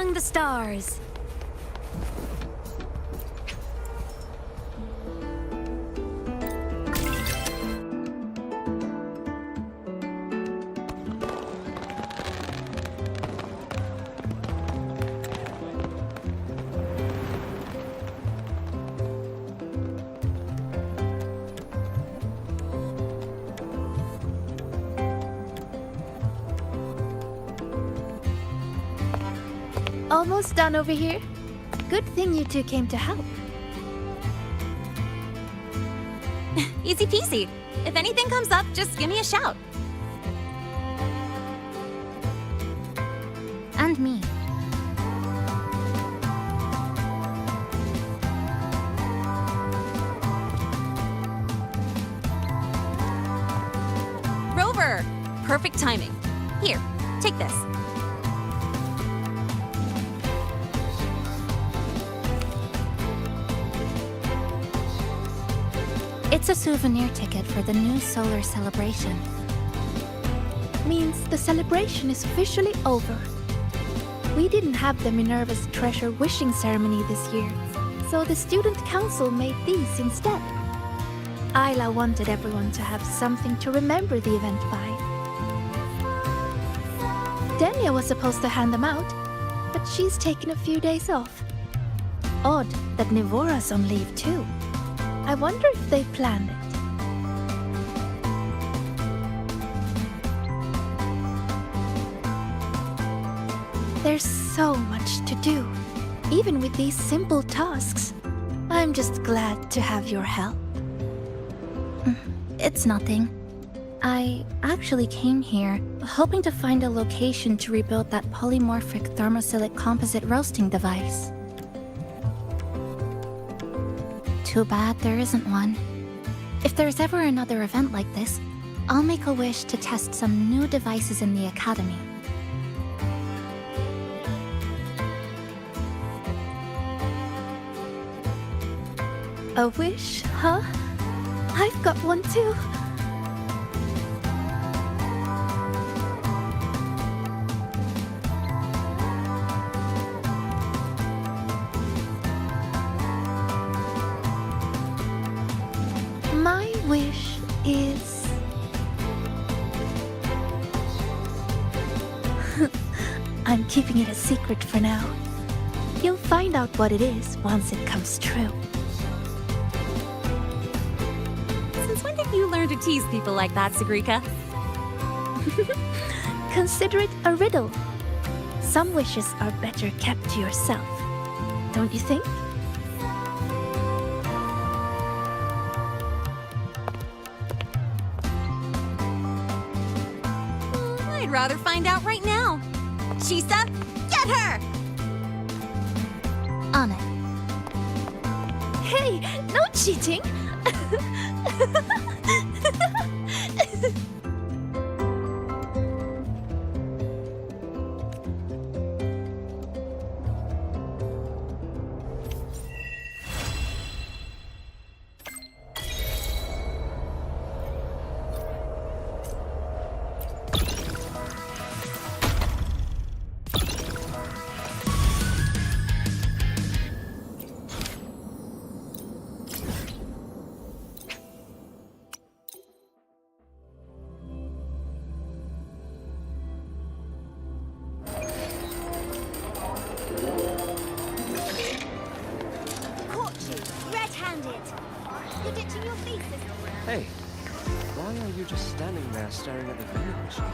among the stars. Almost done over here. Good thing you two came to help. Easy peasy. If anything comes up, just give me a shout. And me. Rover! Perfect timing. Here, take this. It's a souvenir ticket for the new solar celebration. Means the celebration is officially over. We didn't have the Minerva's Treasure wishing ceremony this year, so the student council made these instead. Isla wanted everyone to have something to remember the event by. Denia was supposed to hand them out, but she's taken a few days off. Odd that Nivora's on leave too. I wonder if they planned it. There's so much to do, even with these simple tasks. I'm just glad to have your help. It's nothing. I actually came here hoping to find a location to rebuild that polymorphic thermophilic composite roasting device. Too bad there isn't one. If there's ever another event like this, I'll make a wish to test some new devices in the academy. A wish, huh? I've got one too. My wish is... I'm keeping it a secret for now. You'll find out what it is once it comes true. Since when did you learn to tease people like that, Sagrika? Consider it a riddle. Some wishes are better kept to yourself, don't you think? I'd rather find out right now. Chisa, get her! On it. Hey, no cheating! Hey, why are you just standing there staring at the vending machine?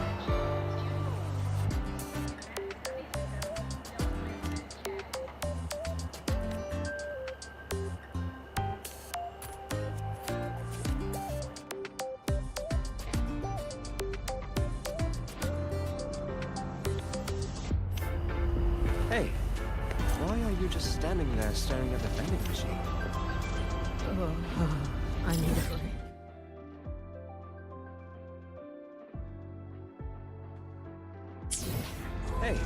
Hey, why are you just standing there staring at the vending machine? I need a break. Hey.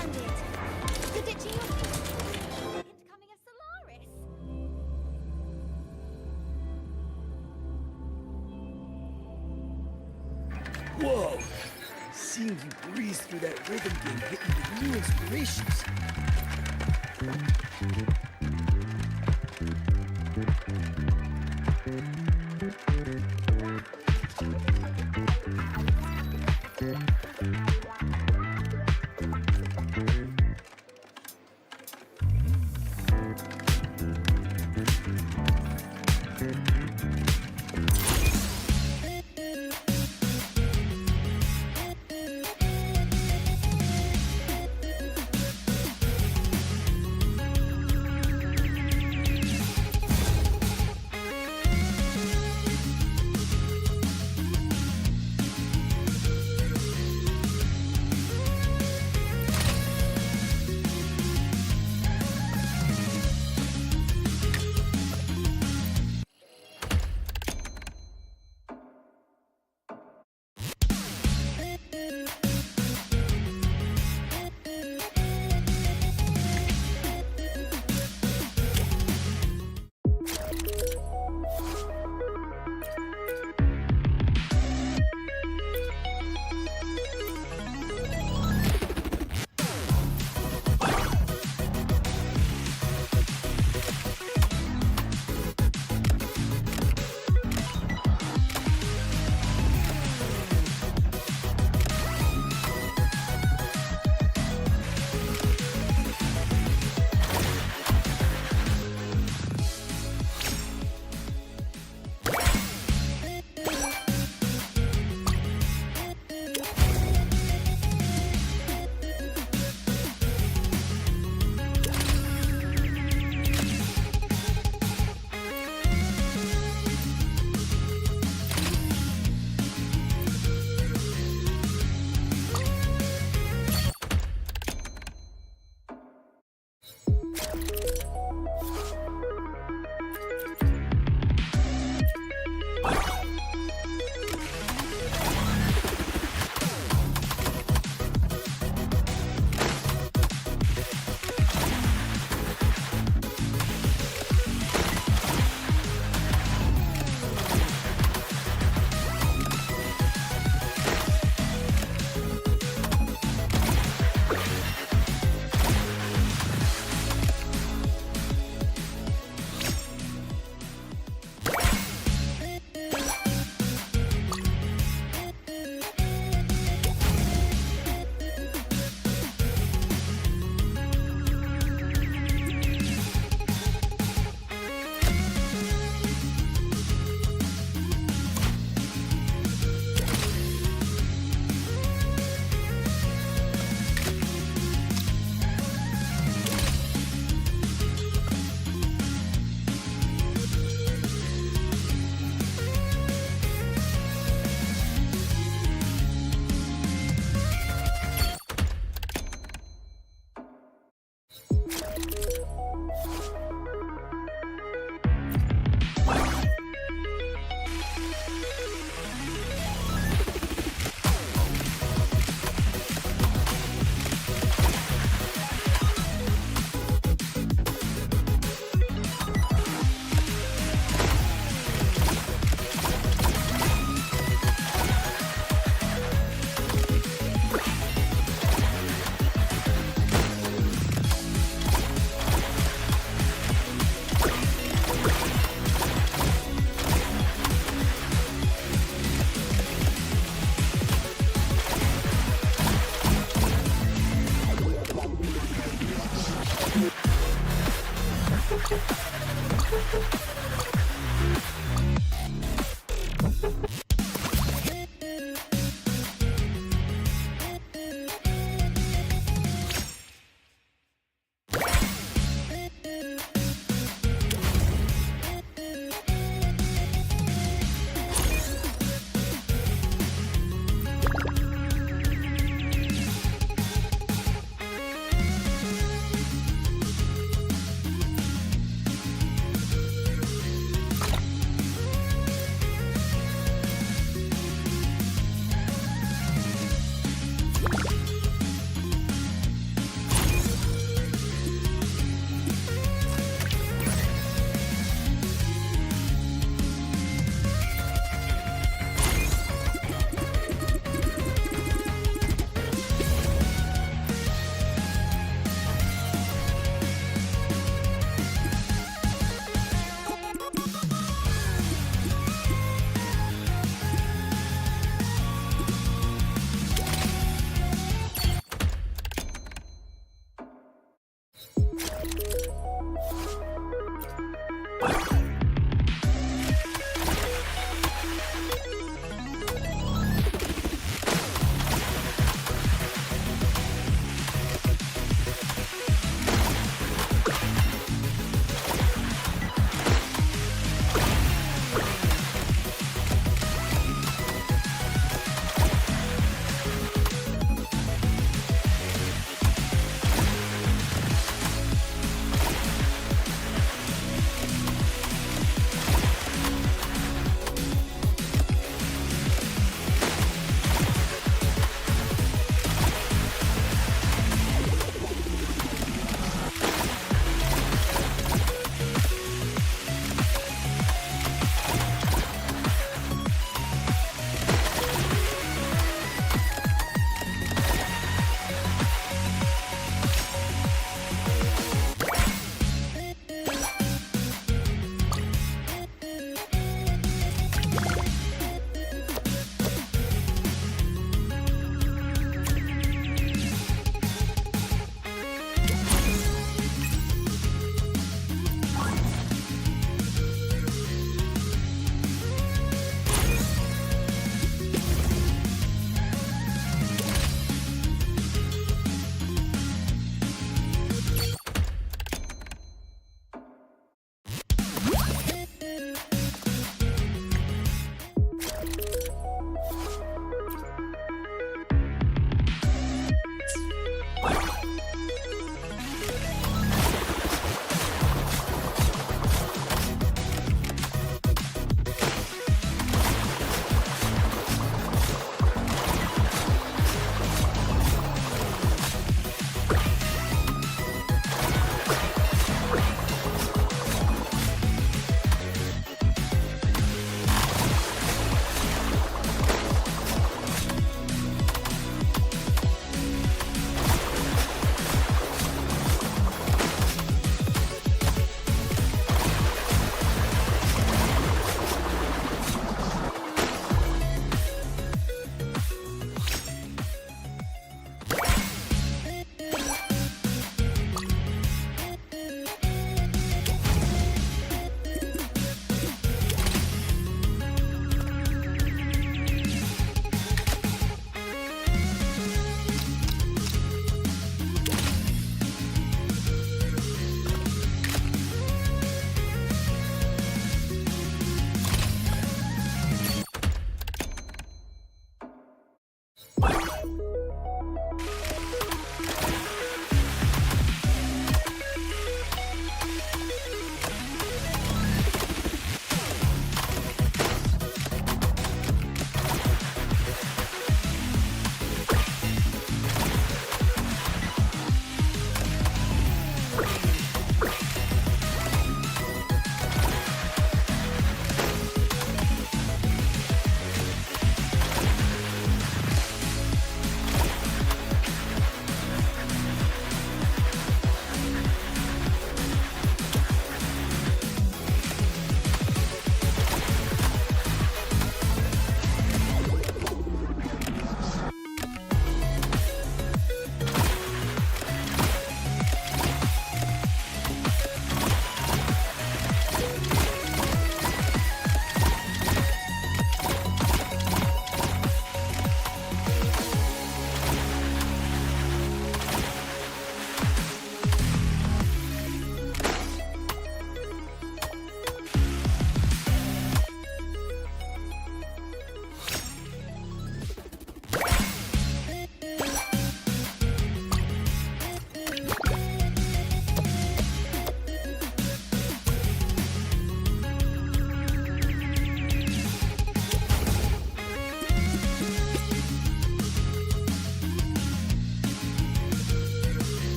Bandit! The ditching of the coming of Solaris! Whoa! Seeing you breeze through that rhythm game hit me with new inspirations.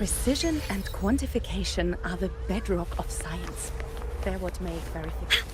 Precision and quantification are the bedrock of science. They're what make verification.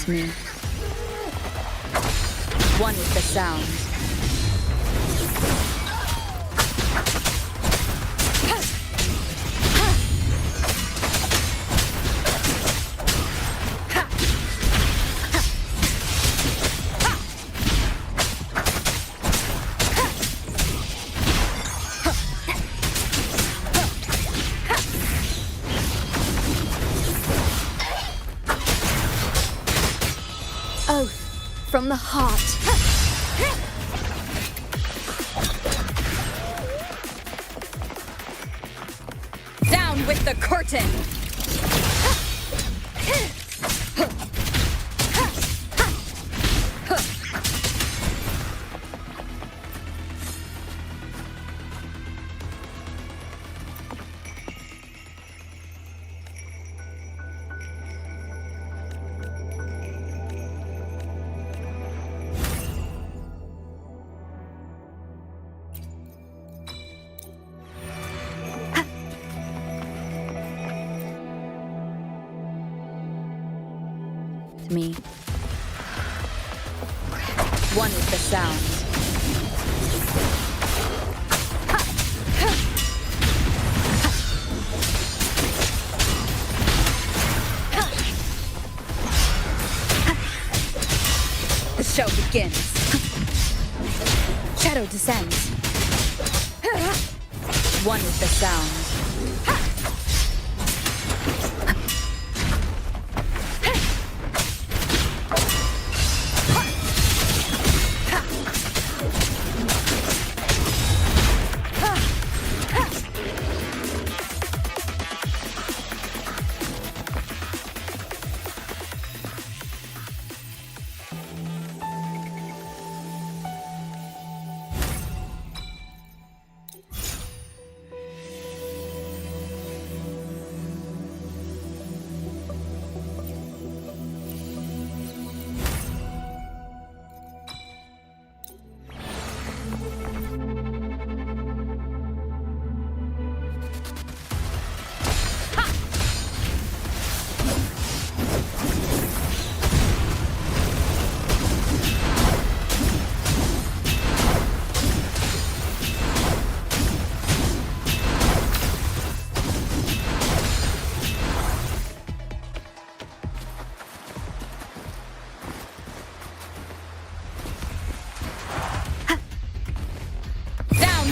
Me. One with the sound. Oath from the heart. Down with the curtain! Me. One with the sound. begins. Shadow descends. One with the sound.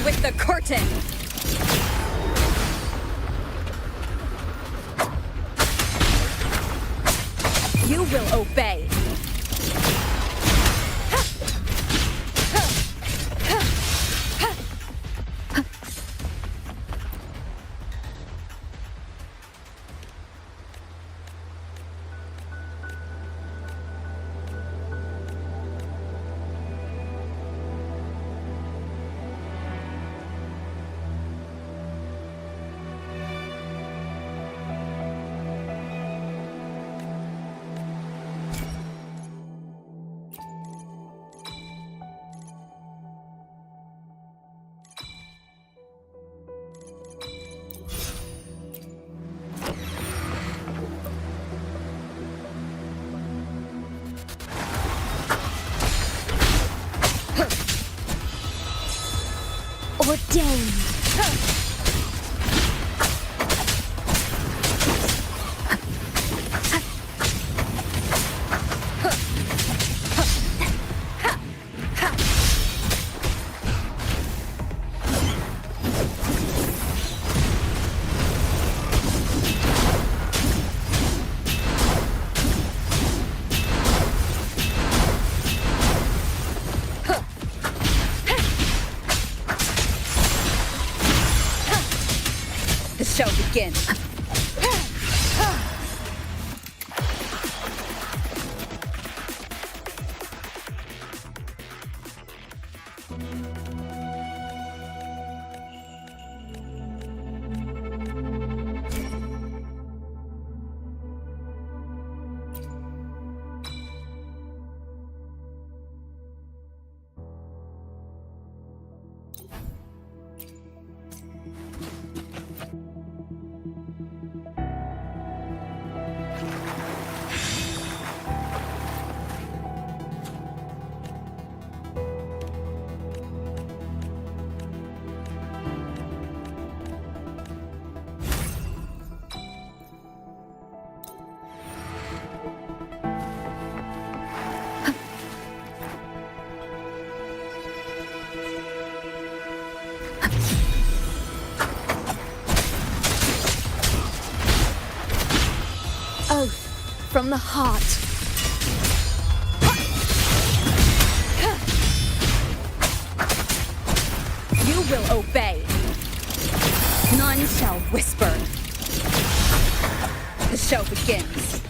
With the curtain! You will obey! Ordained. The show begins. Oath from the heart. You will obey. None shall whisper. The show begins.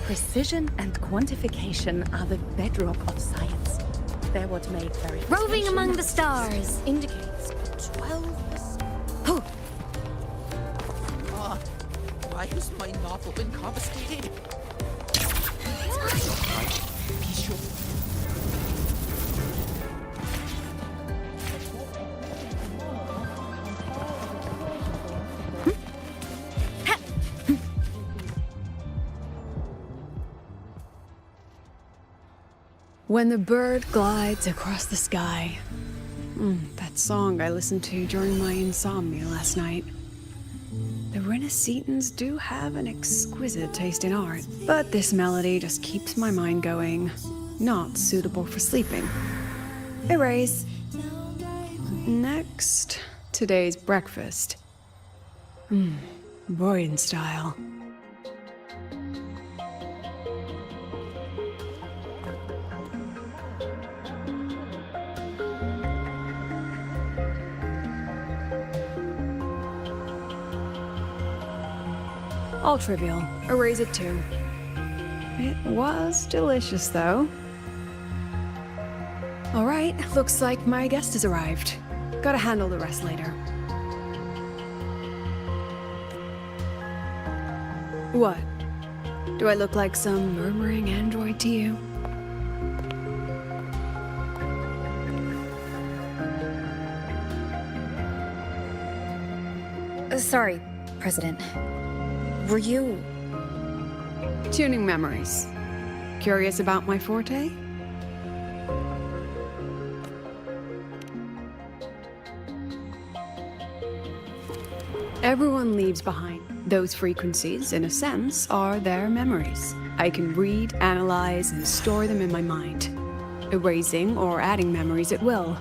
Precision and quantification are the bedrock of science. They're what make verification Roving among the stars. indicates 12%. Why is my novel been confiscated? When the bird glides across the sky. That song I listened to during my insomnia last night. The Renaissance do have an exquisite taste in art, but this melody just keeps my mind going. Not suitable for sleeping. Erase. Next, today's breakfast. Boyan style. All trivial. Erase it too. It was delicious, though. All right, looks like my guest has arrived. Gotta handle the rest later. What? Do I look like some murmuring android to you? Sorry, President. Were you... Tuning memories. Curious about my forte? Everyone leaves behind. Those frequencies, in a sense, are their memories. I can read, analyze, and store them in my mind. Erasing or adding memories at will.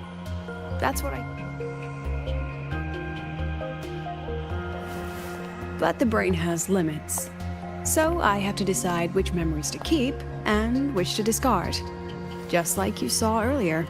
That's what I... But the brain has limits. So I have to decide which memories to keep and which to discard. Just like you saw earlier.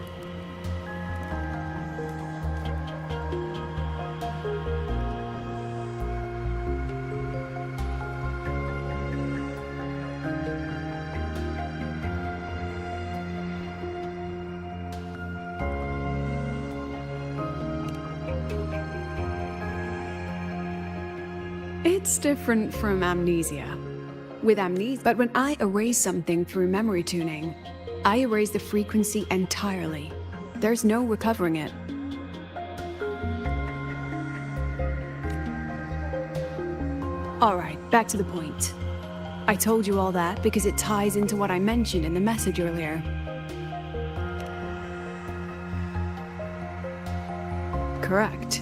It's different from amnesia. With amnesia, but when I erase something through memory tuning, I erase the frequency entirely. There's no recovering it. Alright, back to the point. I told you all that because it ties into what I mentioned in the message earlier. Correct.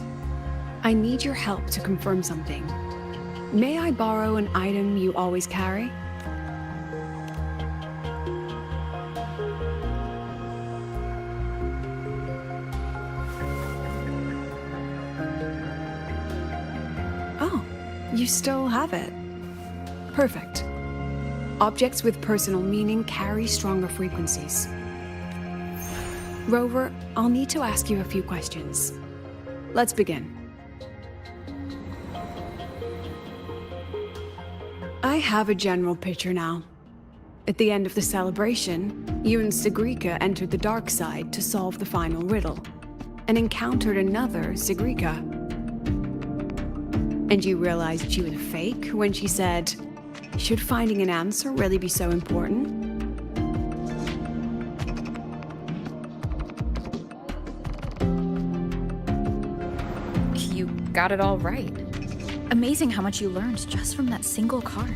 I need your help to confirm something. May I borrow an item you always carry? Oh, you still have it. Perfect. Objects with personal meaning carry stronger frequencies. Rover, I'll need to ask you a few questions. Let's begin. I have a general picture now. At the end of the celebration, you and Segrika entered the dark side to solve the final riddle, and encountered another Segrika. And you realized she was fake when she said, "Should finding an answer really be so important?" You got it all right. Amazing how much you learned just from that single card.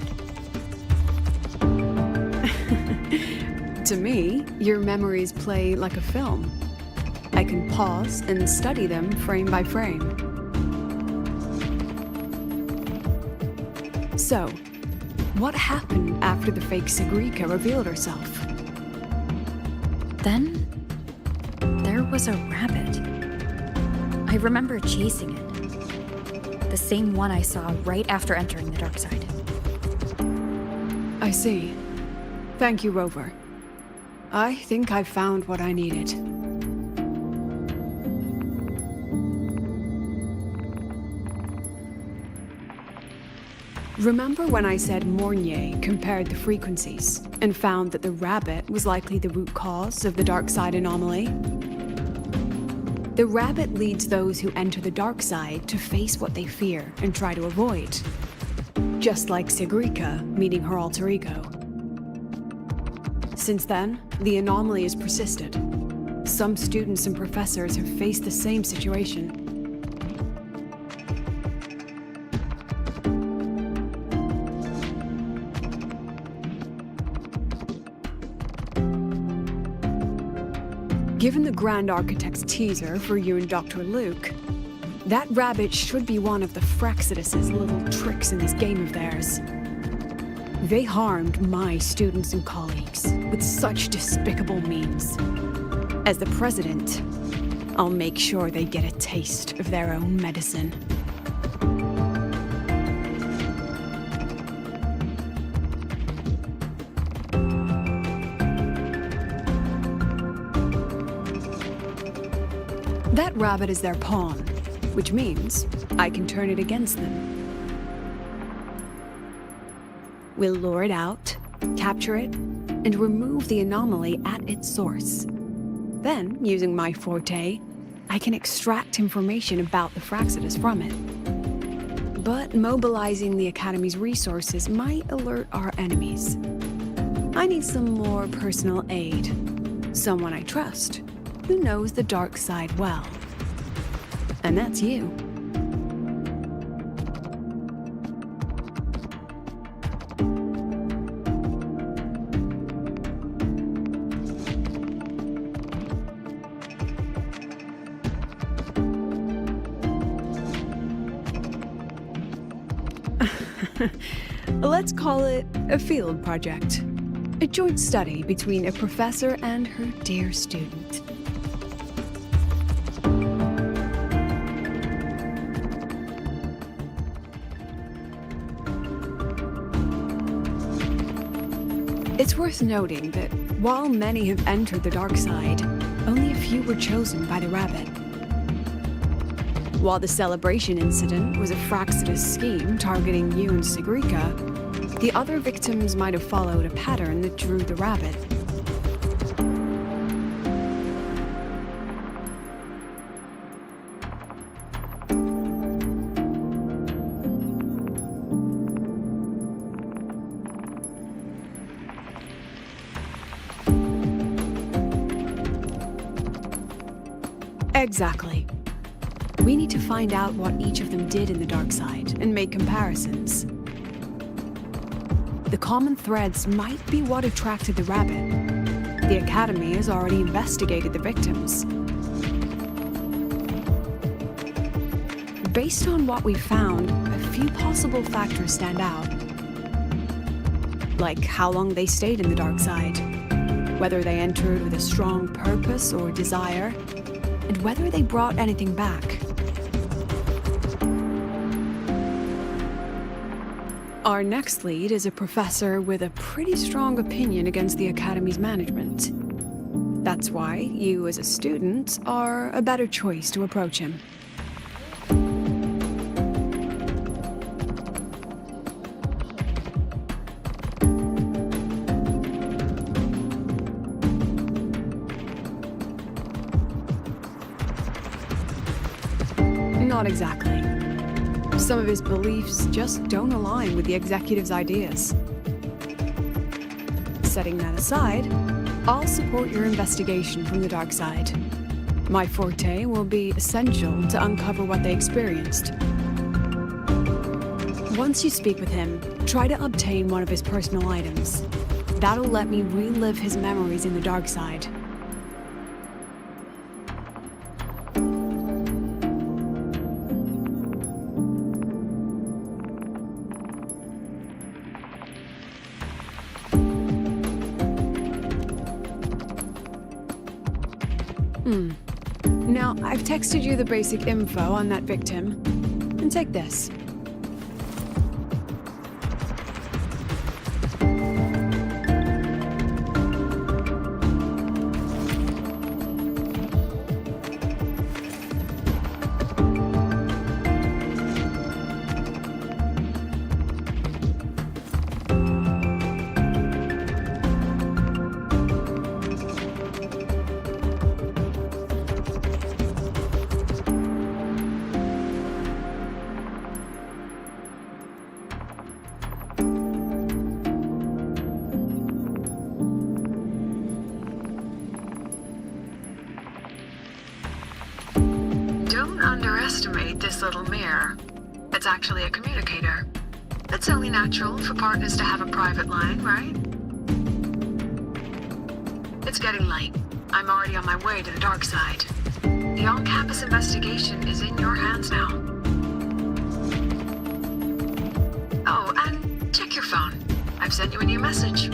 To me, your memories play like a film. I can pause and study them frame by frame. So, what happened after the fake Segrika revealed herself? Then, there was a rabbit. I remember chasing it. The same one I saw right after entering the dark side. I see. Thank you, Rover. I think I found what I needed. Remember when I said Mornier compared the frequencies and found that the rabbit was likely the root cause of the dark side anomaly? The rabbit leads those who enter the dark side to face what they fear and try to avoid. Just like Segrika meeting her alter ego. Since then, the anomaly has persisted. Some students and professors have faced the same situation. Given the Grand Architect's teaser for you and Dr. Luke, that rabbit should be one of the Fraxidus' little tricks in this game of theirs. They harmed my students and colleagues with such despicable means. As the president, I'll make sure they get a taste of their own medicine. That rabbit is their pawn, which means I can turn it against them. We'll lure it out, capture it, and remove the anomaly at its source. Then, using my forte, I can extract information about the Fraxidus from it. But mobilizing the Academy's resources might alert our enemies. I need some more personal aid. Someone I trust, who knows the dark side well. And that's you. Let's call it a field project. A joint study between a professor and her dear student. It's worth noting that while many have entered the dark side, only a few were chosen by the rabbit. While the celebration incident was a Fraxidus scheme targeting you and Segrika, the other victims might have followed a pattern that drew the rabbit. Exactly. We need to find out what each of them did in the dark side and make comparisons. The common threads might be what attracted the rabbit. The Academy has already investigated the victims. Based on what we found, a few possible factors stand out. Like how long they stayed in the dark side, whether they entered with a strong purpose or desire, and whether they brought anything back. Our next lead is a professor with a pretty strong opinion against the Academy's management. That's why you, as a student, are a better choice to approach him. Not exactly. Some of his beliefs just don't align with the executive's ideas. Setting that aside, I'll support your investigation from the dark side. My forte will be essential to uncover what they experienced. Once you speak with him, try to obtain one of his personal items. That'll let me relive his memories in the dark side. Now, I've texted you the basic info on that victim. And take this. Don't underestimate this little mirror. It's actually a communicator. It's only natural for partners to have a private line, right? It's getting late. I'm already on my way to the dark side. The on-campus investigation is in your hands now. Oh, and check your phone. I've sent you a new message.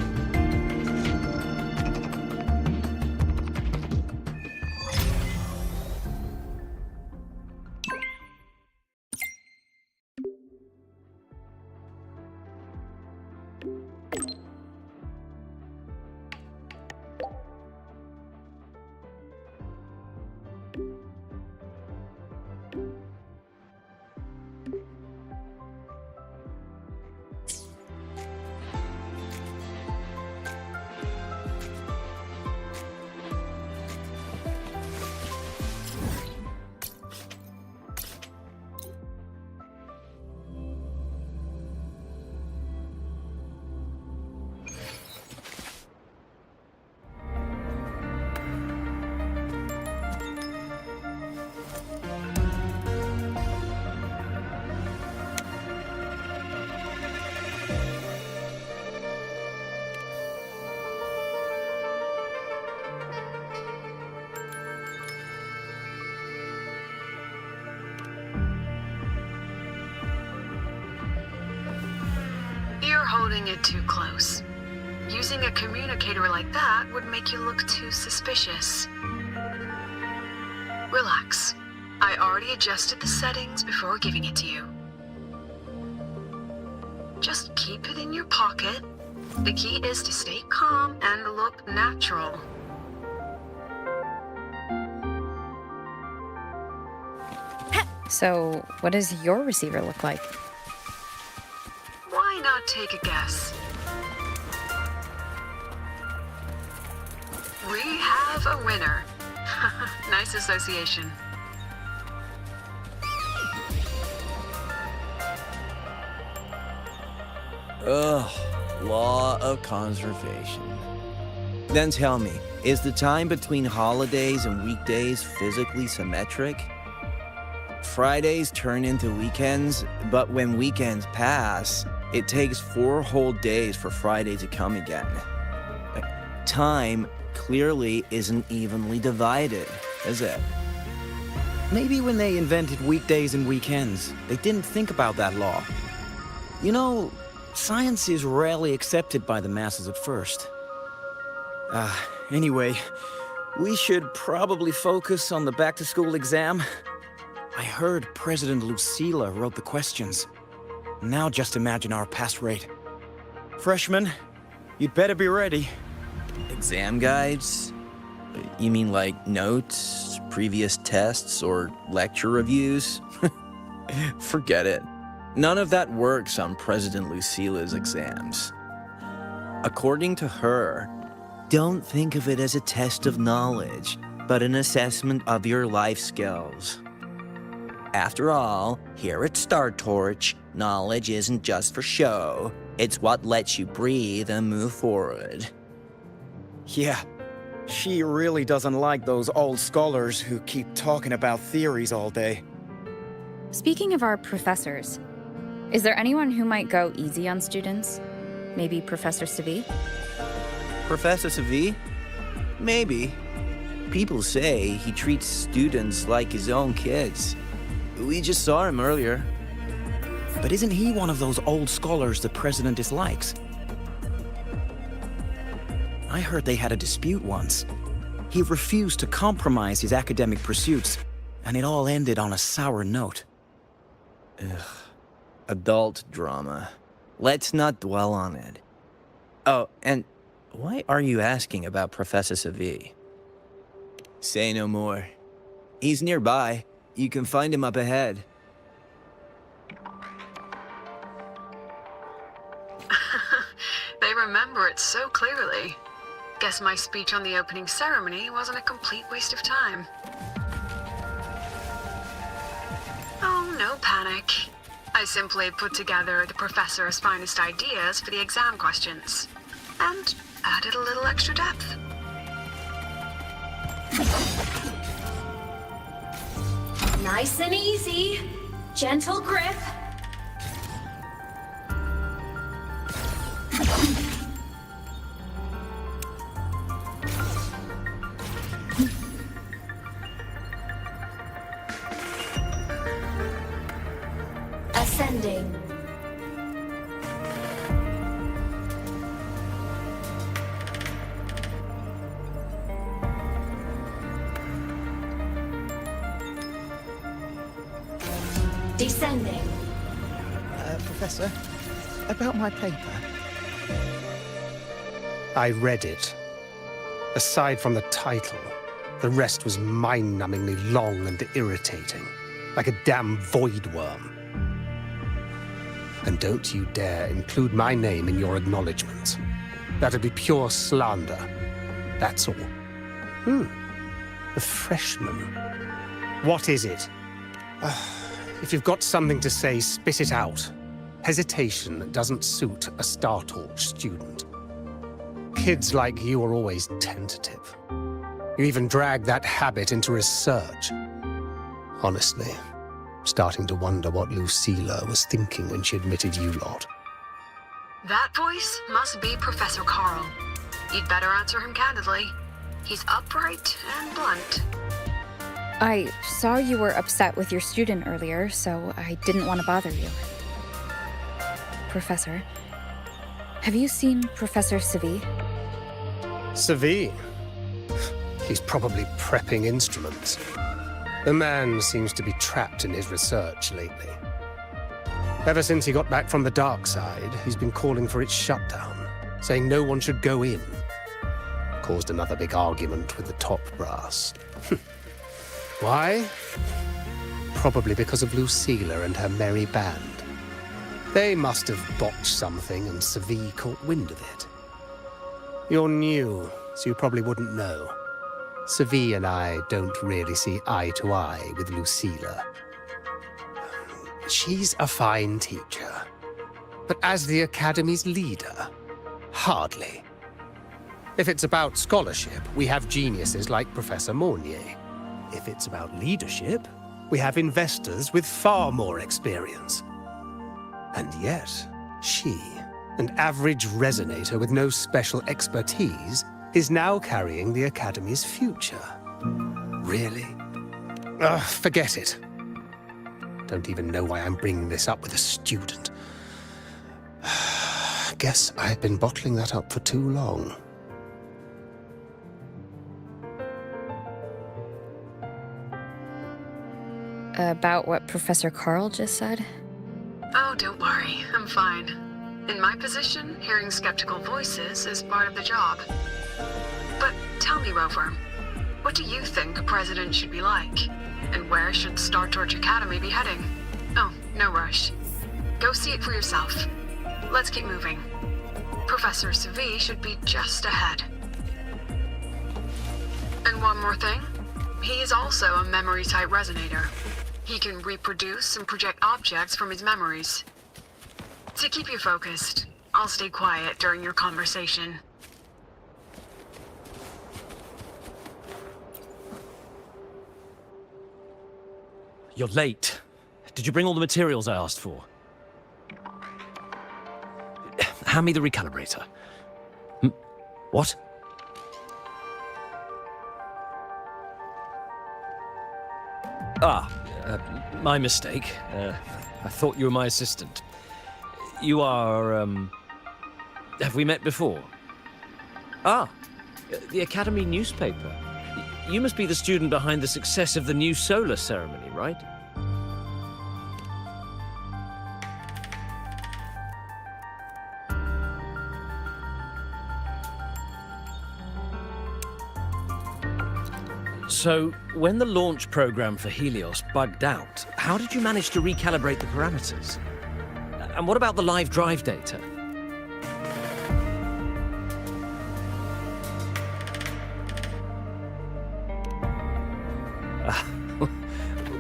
You're holding it too close. Using a communicator like that would make you look too suspicious. Relax. I already adjusted the settings before giving it to you. Just keep it in your pocket The key is to stay calm and look natural. So, what does your receiver look like? Why not take a guess? We have a winner. Nice association. Ugh, law of conservation. Then tell me, is the time between holidays and weekdays physically symmetric? Fridays turn into weekends, but when weekends pass, it takes 4 whole days for Friday to come again. Time clearly isn't evenly divided, is it? Maybe when they invented weekdays and weekends, they didn't think about that law. You know, science is rarely accepted by the masses at first. Anyway, we should probably focus on the back-to-school exam. I heard President Lucilla wrote the questions. Now just imagine our pass rate. Freshmen, you'd better be ready. Exam guides? You mean like notes, previous tests, or lecture reviews? Forget it. None of that works on President Lucilla's exams. According to her, don't think of it as a test of knowledge, but an assessment of your life skills. After all, here at Star Torch, knowledge isn't just for show. It's what lets you breathe and move forward. Yeah, she really doesn't like those old scholars who keep talking about theories all day. Speaking of our professors, is there anyone who might go easy on students? Maybe Professor Segue? Professor Segue? Maybe. People say he treats students like his own kids. We just saw him earlier. But isn't he one of those old scholars the president dislikes? I heard they had a dispute once. He refused to compromise his academic pursuits, and it all ended on a sour note. Ugh. Adult drama. Let's not dwell on it. Oh, and why are you asking about Professor Segue? Say no more. He's nearby. You can find him up ahead. They remember it so clearly. Guess my speech on the opening ceremony wasn't a complete waste of time. Oh, no panic. I simply put together the professor's finest ideas for the exam questions, and added a little extra depth. Nice and easy. Gentle grip. Ascending. Descending. Professor, about my paper. I read it. Aside from the title, the rest was mind-numbingly long and irritating, like a damn void worm. And don't you dare include my name in your acknowledgements. That'd be pure slander. That's all. The freshman. What is it? If you've got something to say, spit it out. Hesitation doesn't suit a Star Torch student. Kids like you are always tentative. You even drag that habit into research. Honestly, I'm starting to wonder what Lucilla was thinking when she admitted you lot. That voice must be Professor Carl. You'd better answer him candidly. He's upright and blunt. I saw you were upset with your student earlier, so I didn't want to bother you. Professor, have you seen Professor Segue? Segue? He's probably prepping instruments. The man seems to be trapped in his research lately. Ever since he got back from the dark side, he's been calling for its shutdown. saying no one should go in. Caused another big argument with the top brass. Why? Probably because of Lucilla and her merry band. They must have botched something and Segue caught wind of it. You're new, so you probably wouldn't know. Segue and I don't really see eye to eye with Lucilla. She's a fine teacher, but as the Academy's leader, hardly. If it's about scholarship, we have geniuses like Professor Mornier. If it's about leadership, we have investors with far more experience. And yet, she, an average resonator with no special expertise, is now carrying the Academy's future. Really? Ugh, forget it. Don't even know why I'm bringing this up with a student. Guess I've been bottling that up for too long. About what Professor Carl just said? Oh, don't worry. I'm fine. In my position, hearing skeptical voices is part of the job. But tell me, Rover, what do you think a president should be like? And where should Star Torch Academy be heading? Oh, no rush. Go see it for yourself. Let's keep moving. Professor Segue should be just ahead. And one more thing. He is also a memory-type resonator. He can reproduce and project objects from his memories. To keep you focused, I'll stay quiet during your conversation. You're late. Did you bring all the materials I asked for? Hand me the recalibrator. What? My mistake. I thought you were my assistant. You are, have we met before? The Academy newspaper. You must be the student behind the success of the new solar ceremony, right? So, when the launch program for Helios bugged out, how did you manage to recalibrate the parameters? And what about the live drive data?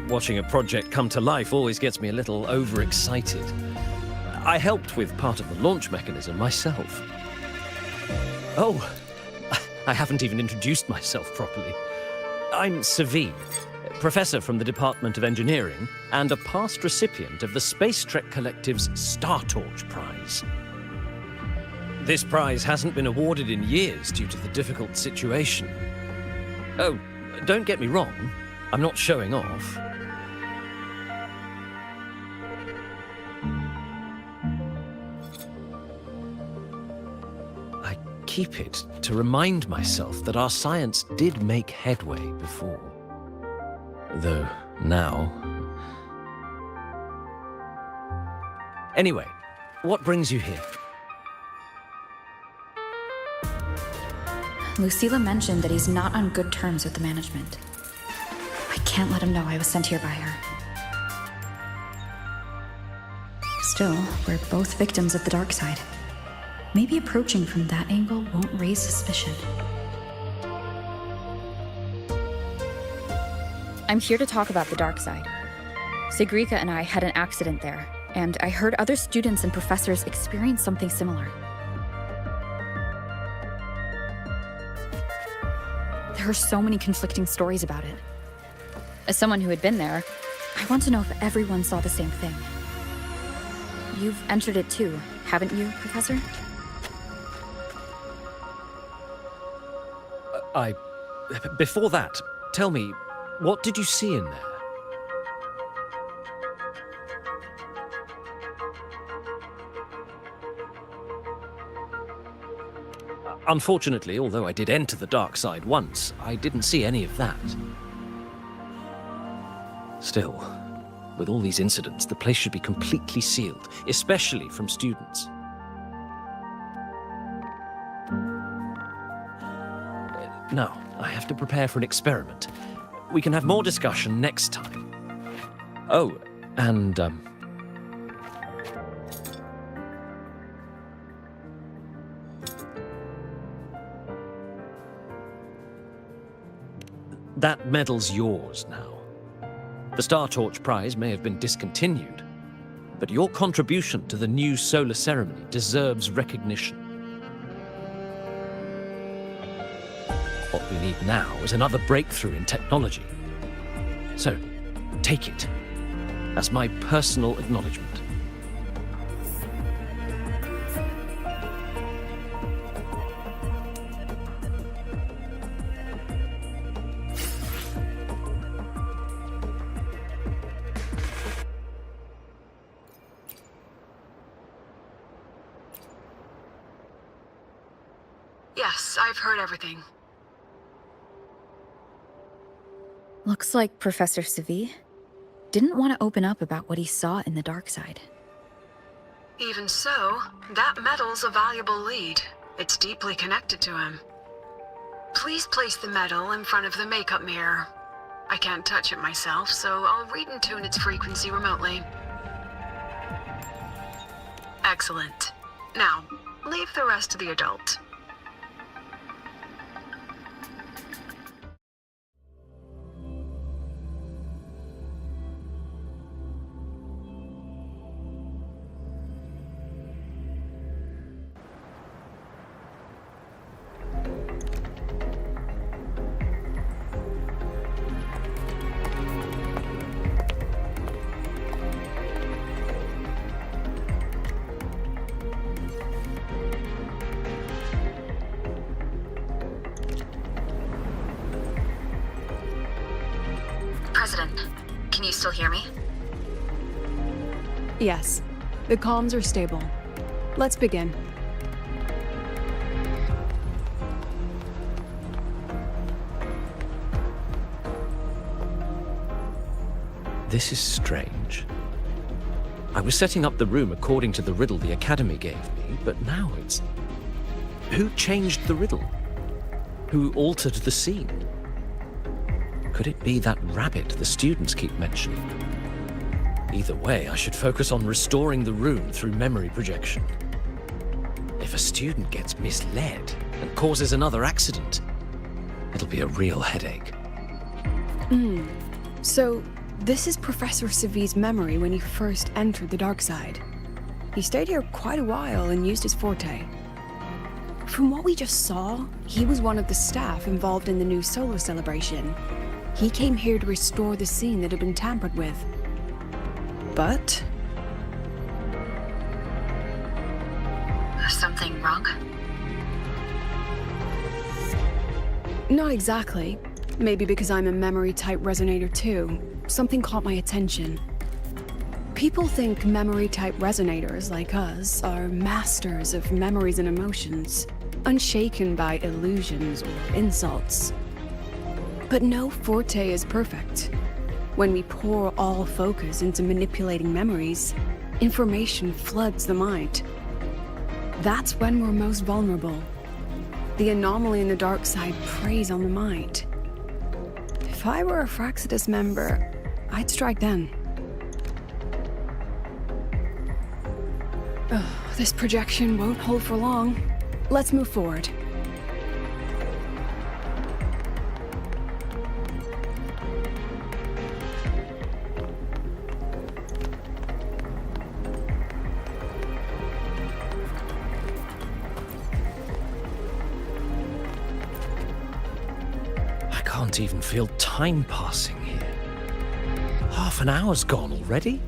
Watching a project come to life always gets me a little overexcited. I helped with part of the launch mechanism myself. Oh, I haven't even introduced myself properly. I'm Segue, professor from the Department of Engineering and a past recipient of the Space Trek Collective's Star Torch Prize. This prize hasn't been awarded in years due to the difficult situation. Oh, don't get me wrong, I'm not showing off. Keep it to remind myself that our science did make headway before. Though now... Anyway, what brings you here? Lucilla mentioned that he's not on good terms with the management. I can't let him know I was sent here by her. Still, we're both victims of the dark side. Maybe approaching from that angle won't raise suspicion. I'm here to talk about the dark side. Segue and I had an accident there, and I heard other students and professors experience something similar. There are so many conflicting stories about it. As someone who had been there, I want to know if everyone saw the same thing. You've entered it too, haven't you, Professor? Before that, tell me, what did you see in there? Unfortunately, although I did enter the dark side once, I didn't see any of that. Still, with all these incidents, the place should be completely sealed, especially from students. No, I have to prepare for an experiment. We can have more discussion next time. Oh, and, that medal's yours now. The Star Torch Prize may have been discontinued, but your contribution to the new solar ceremony deserves recognition. What we need now is another breakthrough in technology. So, take it as my personal acknowledgement. Yes, I've heard everything. Looks like Professor Segue didn't want to open up about what he saw in the dark side. Even so, that medal's a valuable lead. It's deeply connected to him. Please place the medal in front of the makeup mirror. I can't touch it myself, so I'll read and tune its frequency remotely. Excellent. Now, leave the rest to the adult. President, can you still hear me? Yes, the comms are stable. Let's begin. This is strange. I was setting up the room according to the riddle the Academy gave me, but now it's... Who changed the riddle? Who altered the scene? Could it be that rabbit the students keep mentioning? Either way, I should focus on restoring the room through memory projection. If a student gets misled and causes another accident, it'll be a real headache. So, this is Professor Segue's memory when he first entered the dark side. He stayed here quite a while and used his forte. From what we just saw, he was one of the staff involved in the new solar celebration. He came here to restore the scene that had been tampered with. But... Something wrong? not exactly. Maybe because I'm a memory-type resonator too. Something caught my attention. People think memory-type resonators like us are masters of memories and emotions, unshaken by illusions or insults. But no forte is perfect. When we pour all focus into manipulating memories, information floods the mind. That's when we're most vulnerable. The anomaly in the dark side preys on the mind. If I were a Fraxidus member, I'd strike then. This projection won't hold for long. Let's move forward. I can't even feel time passing here. Half an hour's gone already?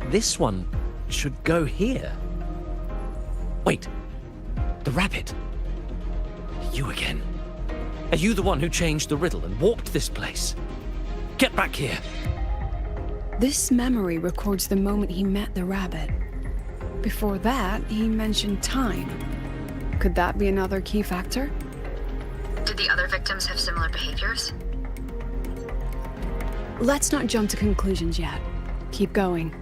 This one should go here. Wait, the rabbit. You again. Are you the one who changed the riddle and warped this place? Get back here. This memory records the moment he met the rabbit. Before that, he mentioned time. Could that be another key factor? Did the other victims have similar behaviors? Let's not jump to conclusions yet. Keep going.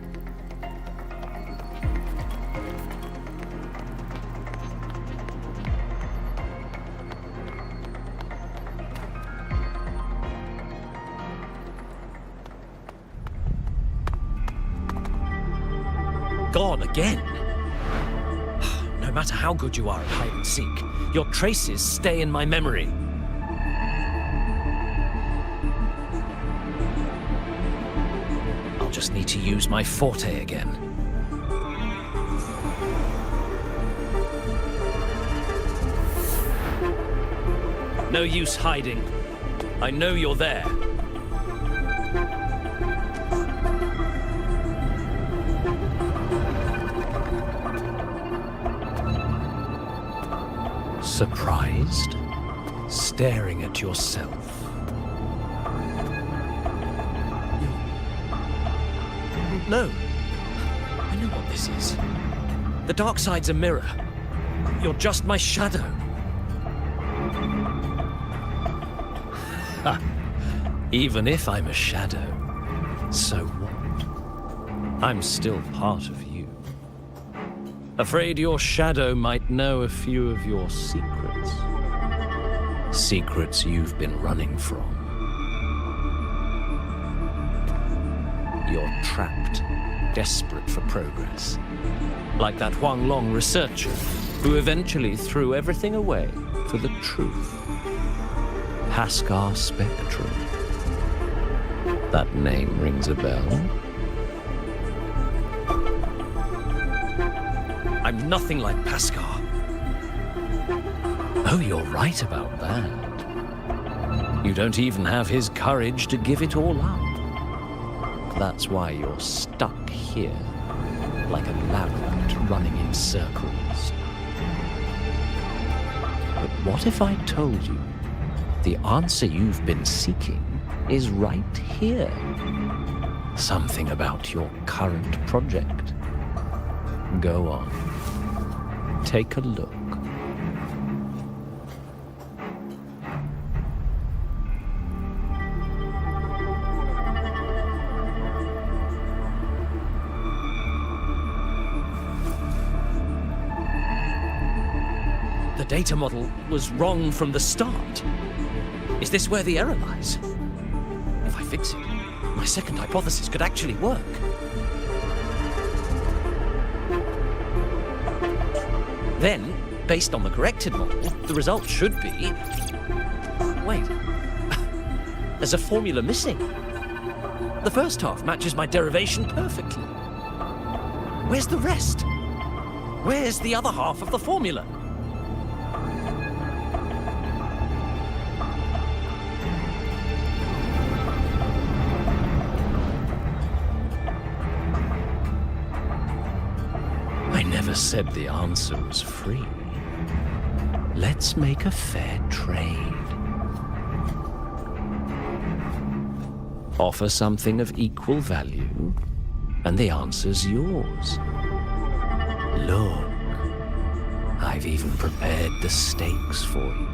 gone again. No matter how good you are at hide and seek, your traces stay in my memory. I'll just need to use my forte again. No use hiding. I know you're there. Surprised? Staring at yourself. No. I know what this is. The dark side's a mirror. You're just my shadow. Ha. Even if I'm a shadow, so what? I'm still part of you. Afraid your shadow might know a few of your secrets. Secrets you've been running from. You're trapped, desperate for progress. Like that Huanglong researcher who eventually threw everything away for the truth. Haskar Spectrum. That name rings a bell. I'm nothing like Paskar. Oh, you're right about that. You don't even have his courage to give it all up. That's why you're stuck here, like a labyrinth running in circles. But what if I told you the answer you've been seeking is right here? Something about your current project. Go on. Take a look. The data model was wrong from the start. Is this where the error lies? If I fix it, my second hypothesis could actually work. Then, based on the corrected model, the result should be... Wait. There's a formula missing. The first half matches my derivation perfectly. Where's the rest? Where's the other half of the formula? I never said the answer was free. Let's make a fair trade. Offer something of equal value, and the answer's yours. Look, I've even prepared the stakes for you.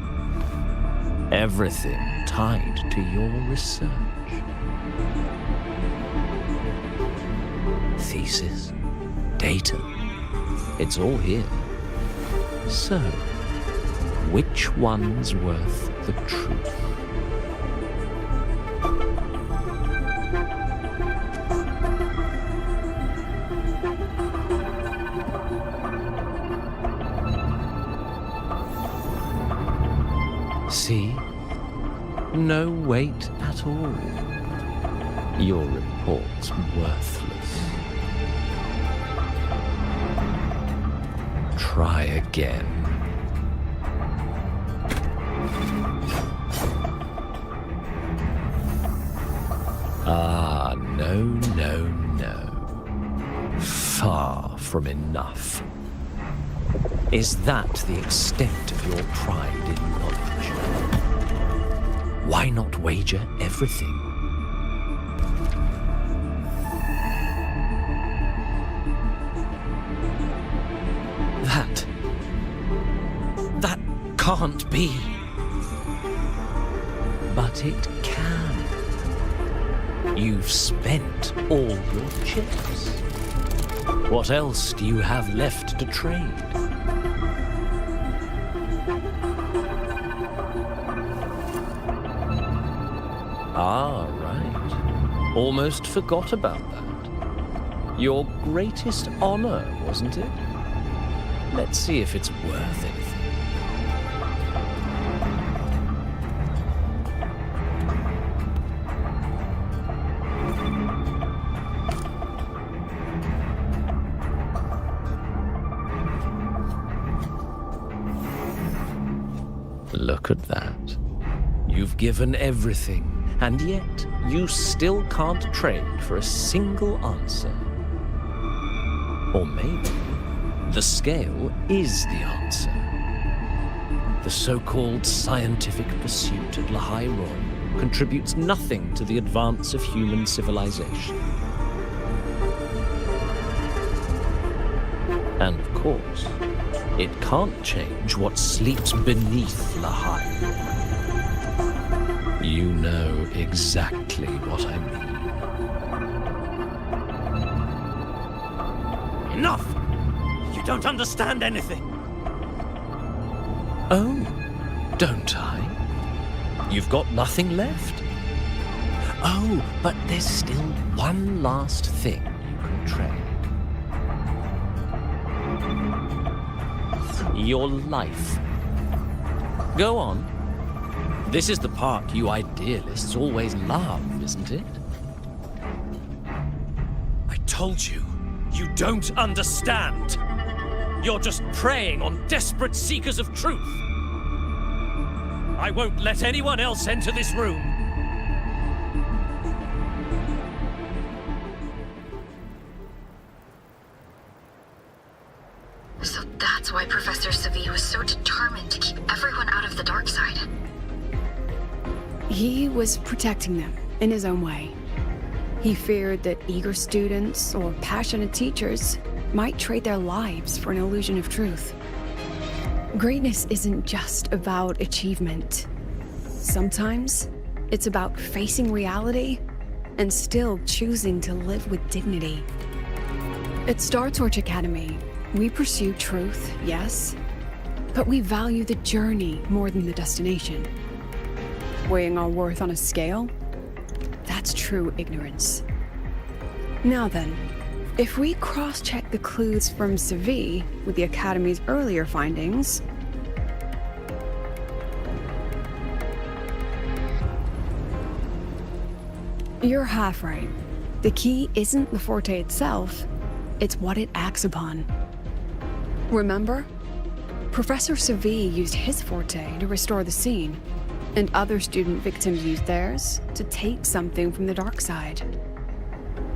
Everything tied to your research. Thesis, data, it's all here. So, which one's worth the truth? See? No weight at all. Your report's worthless. Try again. Ah, no, no, no. Far from enough. Is that the extent of your pride in knowledge? Why not wager everything? That can't be. But it can. You've spent all your chips. What else do you have left to trade? Ah, right. Almost forgot about that. Your greatest honor, wasn't it? Let's see if it's worth anything. Look at that. You've given everything, and yet you still can't trade for a single answer. Or maybe the scale is the answer. The so-called scientific pursuit at Lahai Roy contributes nothing to the advance of human civilization. And of course, it can't change what sleeps beneath Lahai. You know exactly what I mean. Enough! You don't understand anything. Oh, don't I? You've got nothing left? Oh, but there's still one last thing you can trade. Your life. Go on. This is the part you idealists always love, isn't it? I told you, you don't understand. You're just preying on desperate seekers of truth. I won't let anyone else enter this room. So that's why Professor Segue was so determined to keep everyone out of the dark side. He was protecting them in his own way. He feared that eager students or passionate teachers might trade their lives for an illusion of truth. Greatness isn't just about achievement. Sometimes it's about facing reality and still choosing to live with dignity. At Star Torch Academy, we pursue truth, yes, but we value the journey more than the destination. Weighing our worth on a scale? That's true ignorance. Now then, if we cross-check the clues from Segue with the Academy's earlier findings, you're half right. The key isn't the forte itself, it's what it acts upon. Remember? Professor Segue used his forte to restore the scene, and other student victims used theirs to take something from the dark side.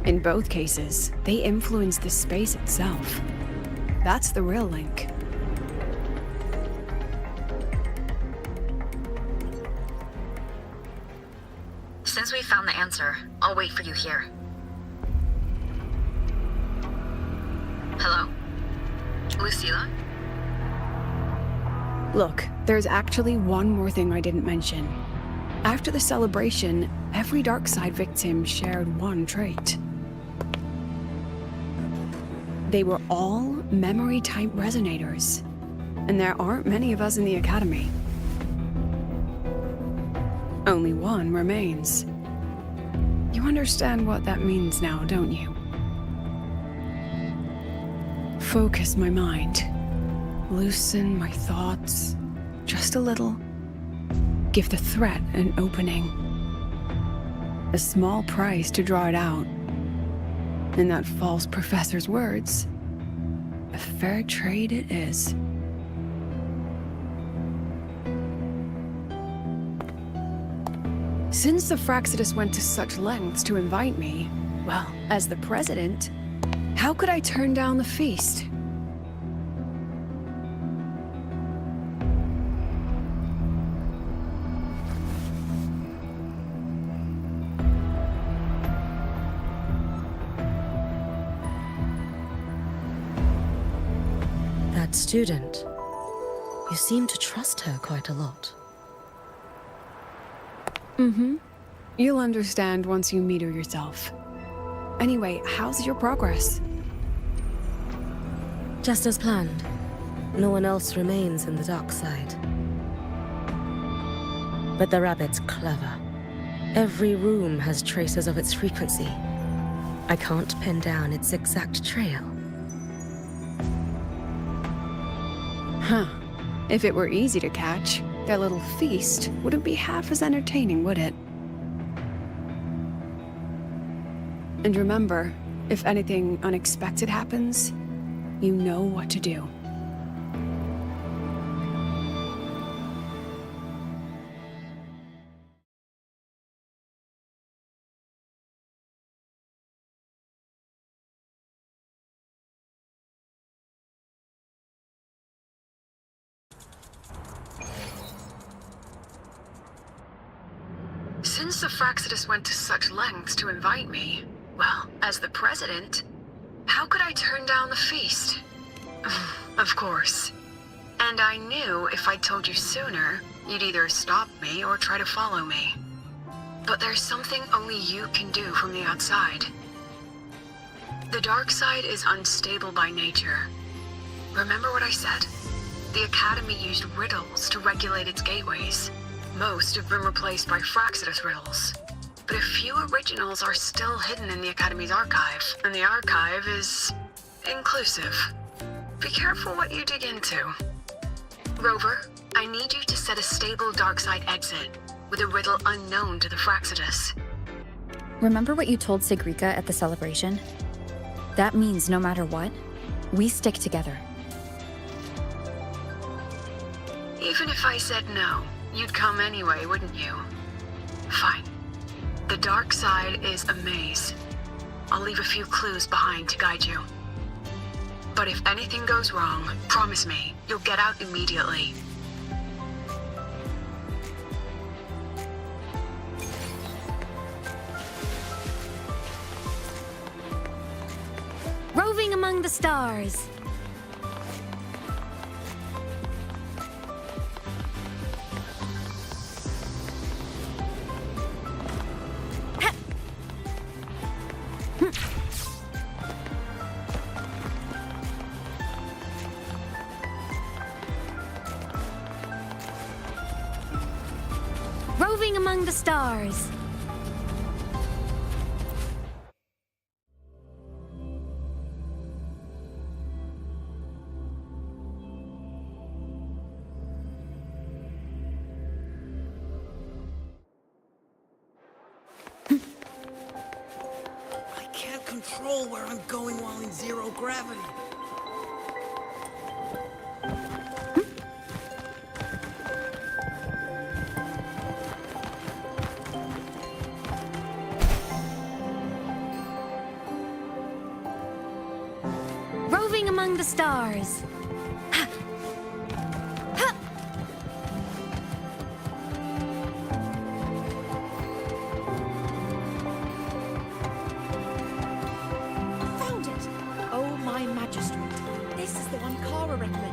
In both cases, they influenced the space itself. That's the real link. Since we found the answer, I'll wait for you here. Hello? Lucilla? Look, there's actually one more thing I didn't mention. After the celebration, every Darkside victim shared one trait. They were all memory-type resonators, and there aren't many of us in the Academy. Only one remains. You understand what that means now, don't you? Focus my mind. Loosen my thoughts, just a little. Give the threat an opening. A small price to draw it out. In that false professor's words, a fair trade it is. Since the Fraxidus went to such lengths to invite me, well, as the president, how could I turn down the feast? That student. You seem to trust her quite a lot. Mm-hmm. You'll understand once you meet her yourself. Anyway, how's your progress? Just as planned. No one else remains in the dark side. But the rabbit's clever. Every room has traces of its frequency. I can't pin down its exact trail. Huh. If it were easy to catch, their little feast wouldn't be half as entertaining, would it? And remember, if anything unexpected happens, you know what to do. Since the Fraxidus went to such lengths to invite me, well, as the president, how could I turn down the feast? Of course. And I knew if I told you sooner, you'd either stop me or try to follow me. But there's something only you can do from the outside. The dark side is unstable by nature. Remember what I said? The Academy used riddles to regulate its gateways. Most have been replaced by Fraxidus riddles. But a few originals are still hidden in the Academy's archive, and the archive is inclusive. Be careful what you dig into. Rover, I need you to set a stable darkside exit with a riddle unknown to the Fraxidus. Remember what you told Segue at the celebration? That means no matter what, we stick together. Even if I said no, you'd come anyway, wouldn't you? Fine. The dark side is a maze. I'll leave a few clues behind to guide you. But if anything goes wrong, promise me, you'll get out immediately. Roving among the stars. Roving among the stars. I can't control where I'm going while in zero gravity. Roving among the stars. Found it! Oh, my magistrate. This is the one Kara recommended.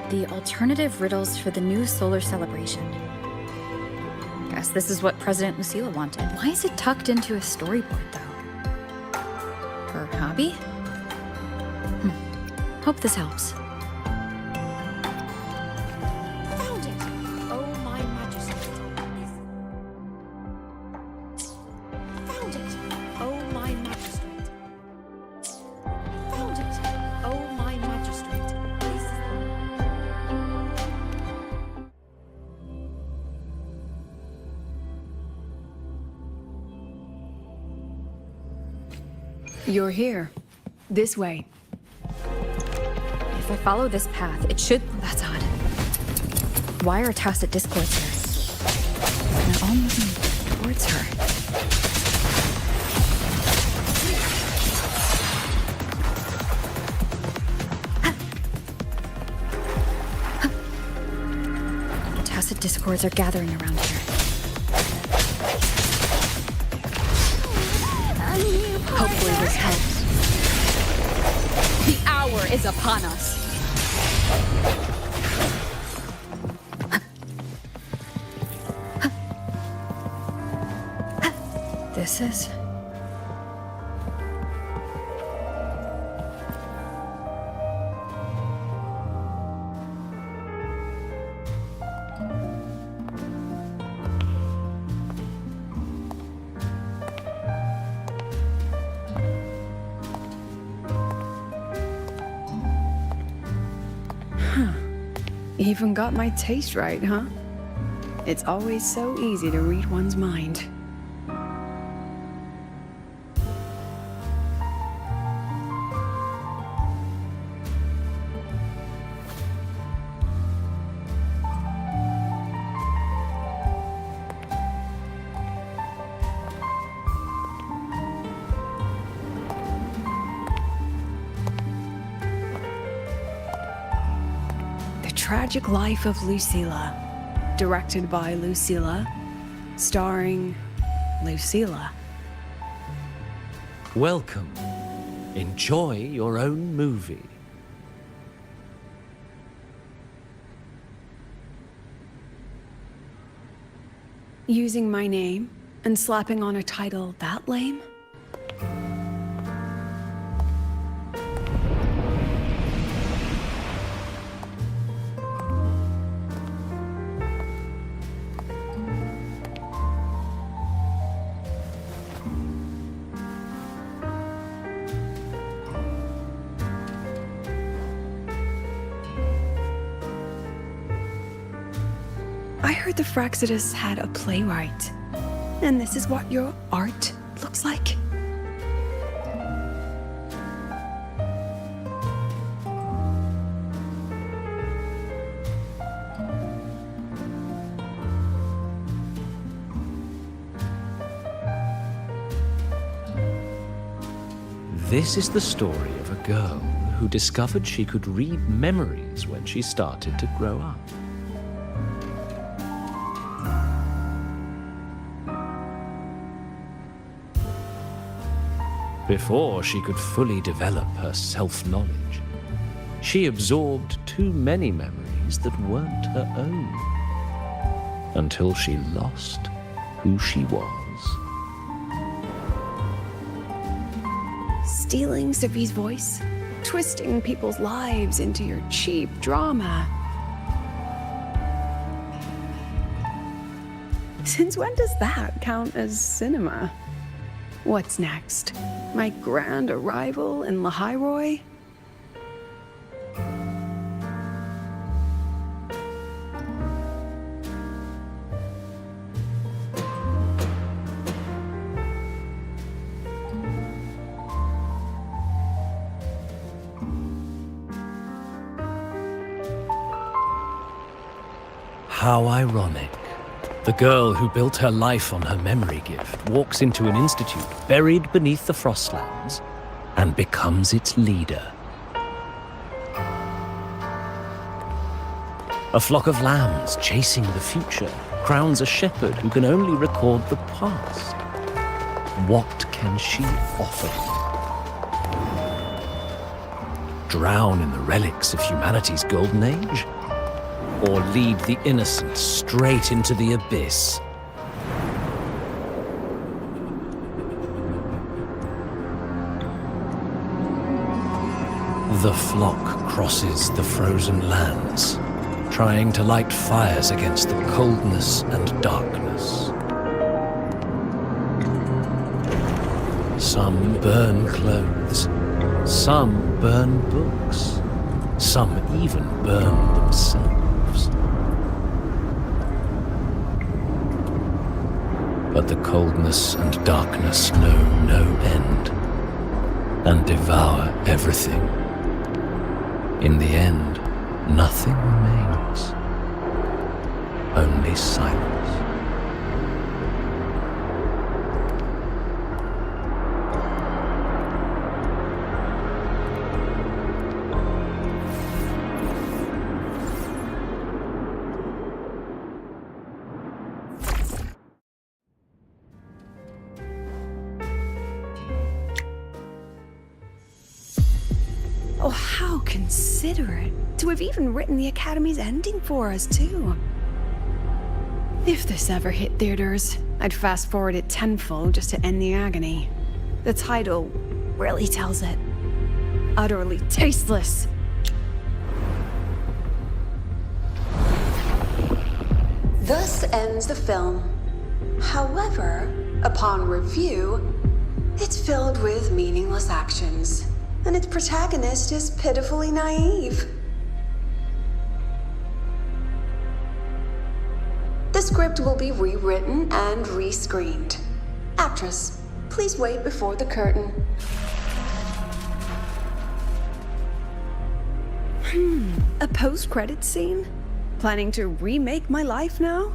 The alternative riddles for the new solar celebration. Guess this is what President Lucila wanted. Why is it tucked into a storyboard, though? Her hobby? Hope this helps. Found it! Oh, my magistrate. Found it! Oh, my magistrate. Found it! Oh, my magistrate. You're here. This way. If I follow this path, it should... That's odd. Why are tacit discords here? They're all moving towards her. Tacit discords are gathering around here. Hopefully this helps. The hour is upon us. This is... Even got my taste right, huh? It's always so easy to read one's mind. Tragic Life of Lucilla, directed by Lucilla, starring Lucilla. Welcome. Enjoy your own movie. Using my name and slapping on a title that lame? I heard the Fraxidus had a playwright, and this is what your art looks like? This is the story of a girl who discovered she could read memories when she started to grow up. Before she could fully develop her self-knowledge, she absorbed too many memories that weren't her own, until she lost who she was. Stealing Sophie's voice, twisting people's lives into your cheap drama. Since when does that count as cinema? What's next? My grand arrival in Lahairoi? How ironic. The girl who built her life on her memory gift walks into an institute buried beneath the Frostlands and becomes its leader. A flock of lambs chasing the future crowns a shepherd who can only record the past. What can she offer? Drown in the relics of humanity's golden age? Or lead the innocent straight into the abyss? The flock crosses the frozen lands, trying to light fires against the coldness and darkness. Some burn clothes, some burn books, some even burn themselves. But the coldness and darkness know no end, and devour everything. In the end, nothing remains, only silence. Oh, how considerate to have even written the Academy's ending for us, too. If this ever hit theaters, I'd fast forward it tenfold just to end the agony. The title really tells it. Utterly tasteless. Thus ends the film. However, upon review, it's filled with meaningless actions, and its protagonist is pitifully naive. The script will be rewritten and rescreened. Actress, please wait before the curtain. A post-credit scene? Planning to remake my life now?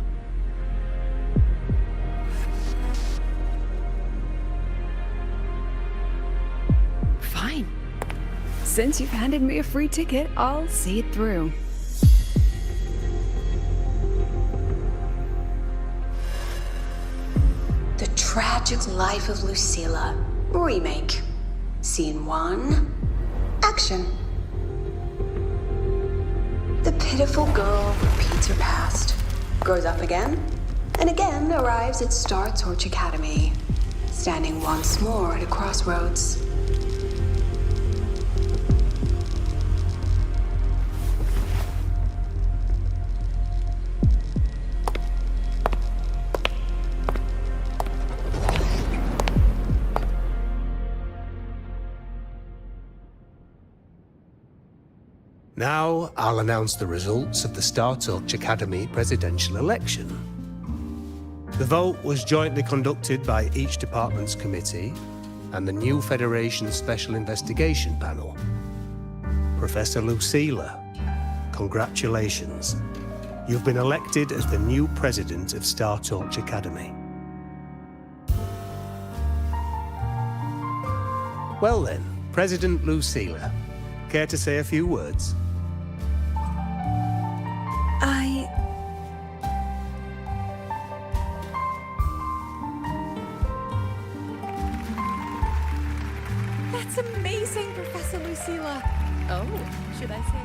Fine. Since you've handed me a free ticket, I'll see it through. The Tragic Life of Lucilla. Remake. Scene 1. Action. The pitiful girl repeats her past, grows up again, and again arrives at Star Torch Academy, standing once more at a crossroads. Now, I'll announce the results of the Star Torch Academy presidential election. The vote was jointly conducted by each department's committee and the new Federation's Special Investigation Panel. Professor Lucilla, congratulations. You've been elected as the new president of Star Torch Academy. Well then, President Lucilla, care to say a few words? That's amazing, Professor Lucilla. Oh, should I say?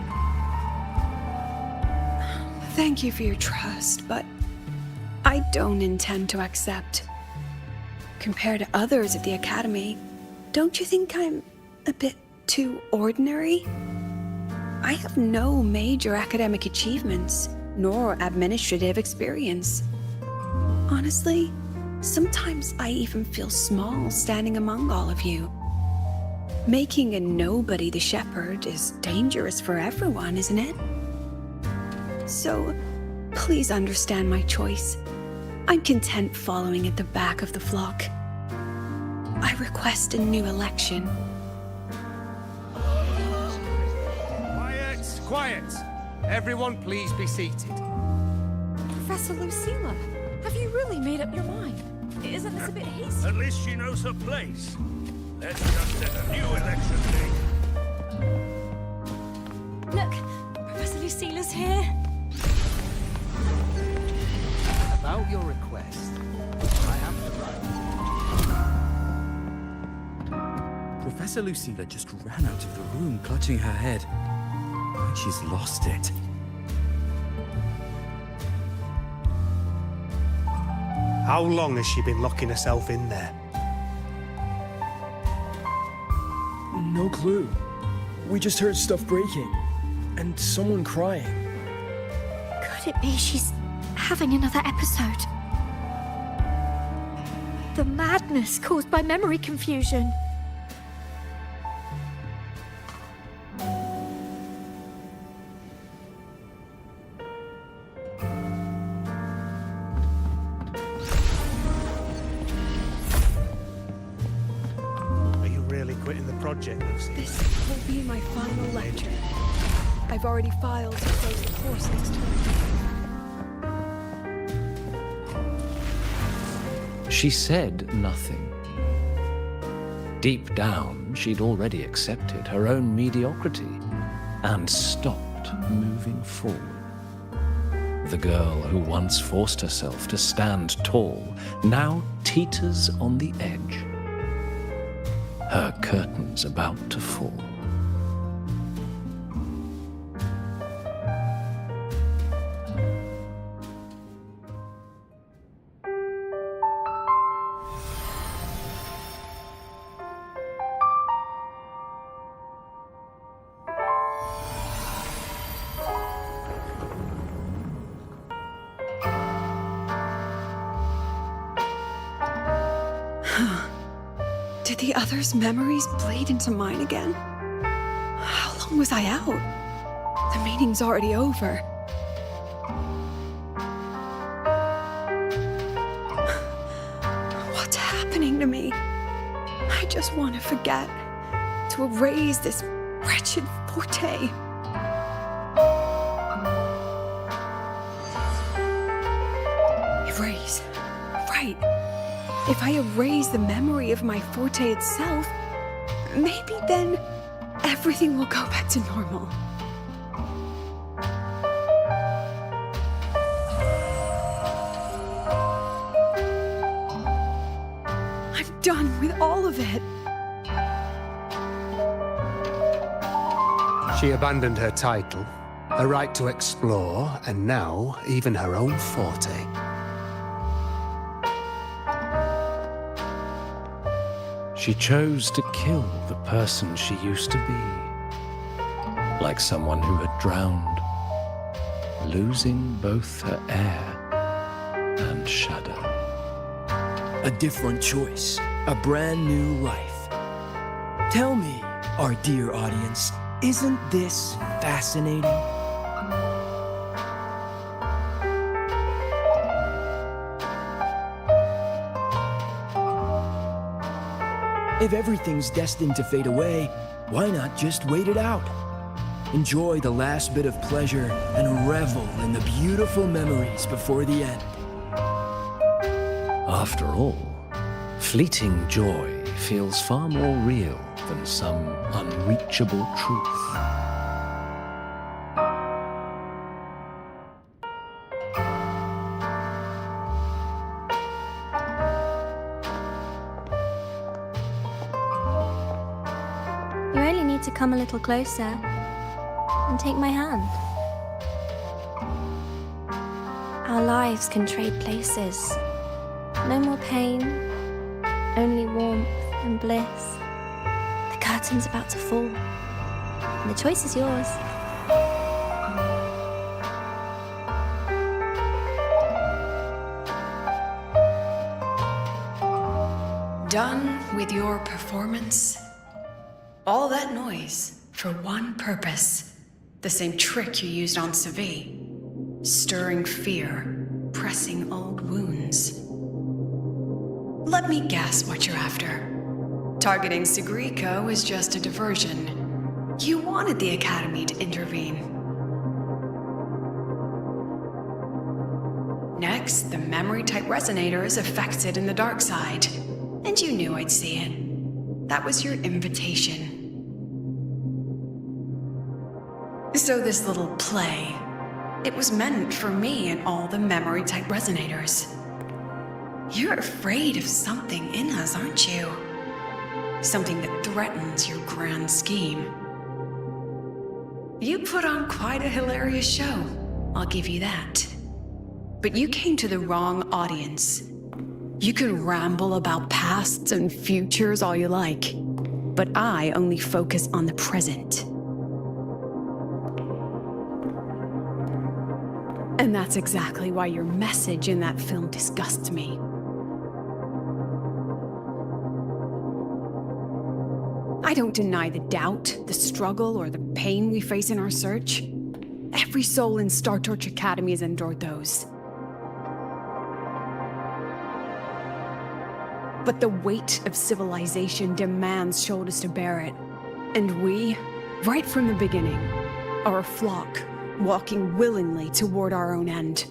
Thank you for your trust, but I don't intend to accept. Compared to others at the Academy, don't you think I'm a bit too ordinary? I have no major academic achievements, nor administrative experience. Honestly, sometimes I even feel small standing among all of you. Making a nobody the shepherd is dangerous for everyone, isn't it? So, please understand my choice. I'm content following at the back of the flock. I request a new election. Quiet! Quiet! Everyone please be seated. Professor Lucilla, have you really made up your mind? Isn't this a bit hasty? At least she knows her place. Let's just set a new election date. Look, Professor Lucilla's here. About your request, I have the right. Professor Lucilla just ran out of the room, clutching her head. Like she's lost it. How long has she been locking herself in there? No clue. We just heard stuff breaking. And someone crying. Could it be she's having another episode? The madness caused by memory confusion. Quitting the project, Lucy. This will be my final lecture. I've already filed to close the course next term. She said nothing. Deep down, she'd already accepted her own mediocrity and stopped moving forward. The girl who once forced herself to stand tall now teeters on the edge. Her curtains about to fall. Did the others' memories bleed into mine again? How long was I out? The meeting's already over. just want to forget, to erase this wretched forte. Erase. Right. If I erase the memory of my forte itself, maybe then everything will go back to normal. I'm done with all of it. She abandoned her title, her right to explore, and now even her own forte. She chose to kill the person she used to be, like someone who had drowned, losing both her air and shadow. A different choice, a brand new life. Tell me, our dear audience, isn't this fascinating? If everything's destined to fade away, why not just wait it out? Enjoy the last bit of pleasure and revel in the beautiful memories before the end. After all, fleeting joy feels far more real than some unreachable truth. You only need to come a little closer and take my hand. Our lives can trade places. No more pain, only warmth and bliss. The curtain's about to fall, and the choice is yours. Done with your performance? All that noise for one purpose. The same trick you used on Segue. Stirring fear, pressing old wounds. Let me guess what you're after. Targeting Segreko was just a diversion. You wanted the Academy to intervene. Next, the memory-type resonator is affected in the dark side. And you knew I'd see it. That was your invitation. So this little play, it was meant for me and all the memory-type resonators. You're afraid of something in us, aren't you? Something that threatens your grand scheme. You put on quite a hilarious show, I'll give you that. But you came to the wrong audience. You can ramble about pasts and futures all you like, but I only focus on the present. And that's exactly why your message in that film disgusts me. I don't deny the doubt, the struggle, or the pain we face in our search. Every soul in Star Torch Academy has endured those. But the weight of civilization demands shoulders to bear it. And we, right from the beginning, are a flock, walking willingly toward our own end.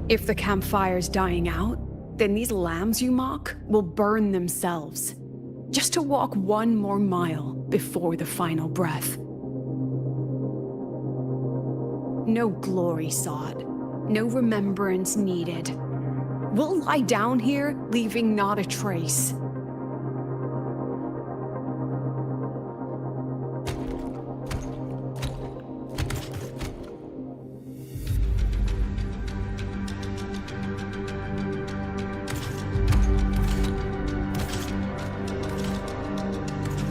If the campfire's dying out, then these lambs you mock will burn themselves, just to walk one more mile before the final breath. No glory sought, no remembrance needed. We'll lie down here, leaving not a trace.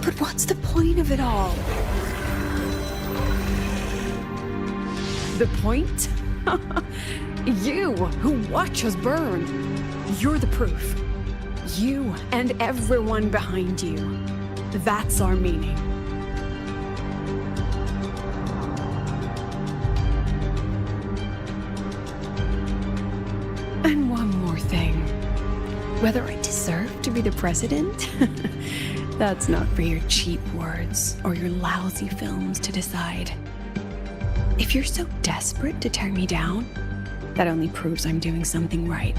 But what's the point of it all? The point? You, who watch us burn. You're the proof. You and everyone behind you. That's our meaning. And one more thing. Whether I deserve to be the president? That's not for your cheap words or your lousy films to decide. If you're so desperate to tear me down, that only proves I'm doing something right.